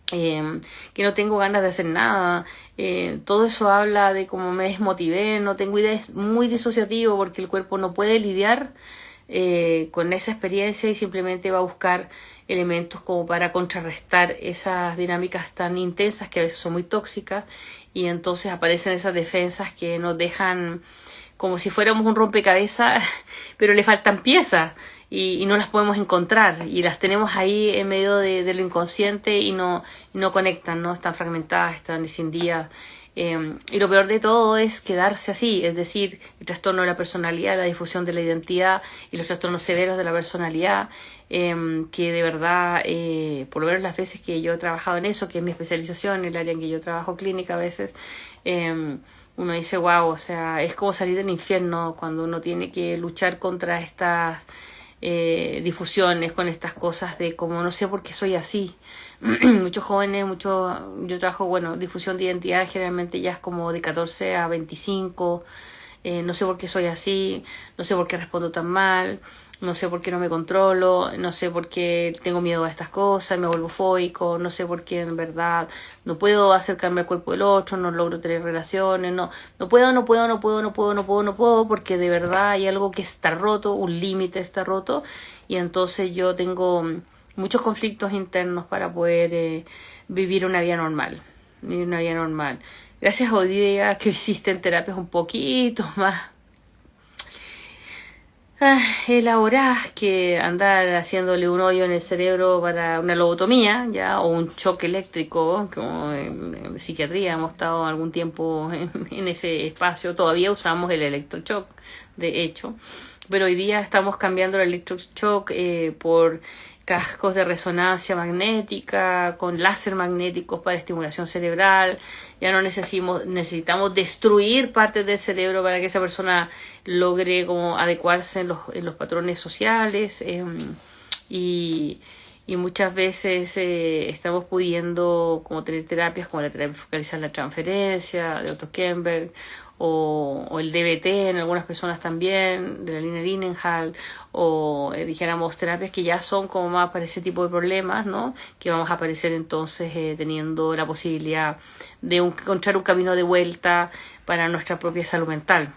que no tengo ganas de hacer nada. Todo eso habla de cómo me desmotivé, no tengo ideas, muy disociativo porque el cuerpo no puede lidiar con esa experiencia y simplemente va a buscar elementos como para contrarrestar esas dinámicas tan intensas que a veces son muy tóxicas y entonces aparecen esas defensas que nos dejan como si fuéramos un rompecabezas pero le faltan piezas y no las podemos encontrar y las tenemos ahí en medio de lo inconsciente y no conectan, ¿no? Están fragmentadas, están escindidas Y lo peor de todo es quedarse así, es decir, el trastorno de la personalidad, la difusión de la identidad y los trastornos severos de la personalidad, que de verdad, por lo menos las veces que yo he trabajado en eso, que es mi especialización, el área en que yo trabajo clínica a veces, uno dice, wow, o sea, es como salir del infierno cuando uno tiene que luchar contra estas difusiones, con estas cosas de como no sé por qué soy así. Muchos jóvenes, yo trabajo, bueno, difusión de identidad generalmente ya es como de 14 a 25, no sé por qué soy así, no sé por qué respondo tan mal, no sé por qué no me controlo, no sé por qué tengo miedo a estas cosas, me vuelvo fóbico, no sé por qué en verdad no puedo acercarme al cuerpo del otro, no logro tener relaciones, no puedo, porque de verdad hay algo que está roto, un límite está roto, y entonces yo tengo muchos conflictos internos para poder vivir una vida normal, Gracias a hoy día que existen terapias un poquito más elaboradas que andar haciéndole un hoyo en el cerebro para una lobotomía, ya, o un choque eléctrico, como en psiquiatría hemos estado algún tiempo en ese espacio, todavía usamos el electroshock, de hecho, pero hoy día estamos cambiando el electroshock por cascos de resonancia magnética, con láser magnéticos para estimulación cerebral. Ya no necesitamos destruir partes del cerebro para que esa persona logre como adecuarse en los patrones sociales. Y muchas veces estamos pudiendo como tener terapias como la terapia focalizar la transferencia de Otto Kemberg, o el DBT en algunas personas también, de la línea Linenhall, o dijéramos terapias que ya son como más para ese tipo de problemas, ¿no? Que vamos a aparecer entonces teniendo la posibilidad de encontrar un camino de vuelta para nuestra propia salud mental.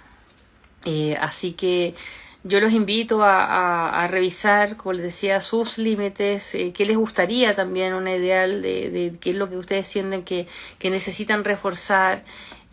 Así que yo los invito a revisar, como les decía, sus límites, qué les gustaría también, una ideal de qué es lo que ustedes sienten que necesitan reforzar,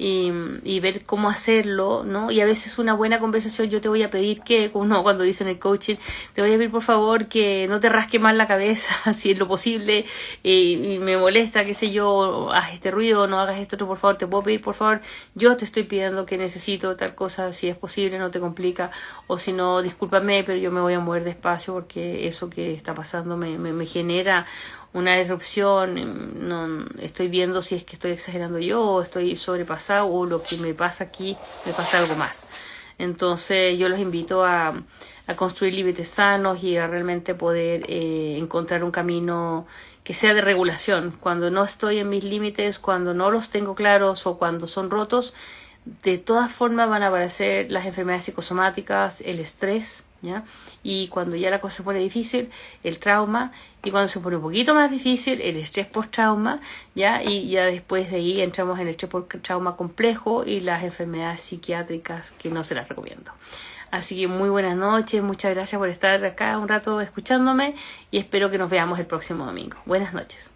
y ver cómo hacerlo, ¿no? Y a veces una buena conversación, yo te voy a pedir que, como cuando dicen el coaching, te voy a pedir por favor que no te rasque más la cabeza, si es lo posible, y me molesta, qué sé yo, haz este ruido, no hagas esto, por favor, te puedo pedir, por favor, yo te estoy pidiendo que necesito tal cosa, si es posible, no te complica, o si no, discúlpame, pero yo me voy a mover despacio porque eso que está pasando me genera una disrupción, no estoy viendo si es que estoy exagerando yo o estoy sobrepasado, o lo que me pasa aquí me pasa algo más. Entonces yo los invito a construir límites sanos y a realmente poder encontrar un camino que sea de regulación. Cuando no estoy en mis límites, cuando no los tengo claros o cuando son rotos, de todas formas van a aparecer las enfermedades psicosomáticas, el estrés, ¿ya? Y cuando ya la cosa se pone difícil, el trauma, y cuando se pone un poquito más difícil, el estrés post-trauma, ¿ya? Y ya después de ahí entramos en el estrés post-trauma complejo y las enfermedades psiquiátricas que no se las recomiendo. Así que muy buenas noches, muchas gracias por estar acá un rato escuchándome y espero que nos veamos el próximo domingo. Buenas noches.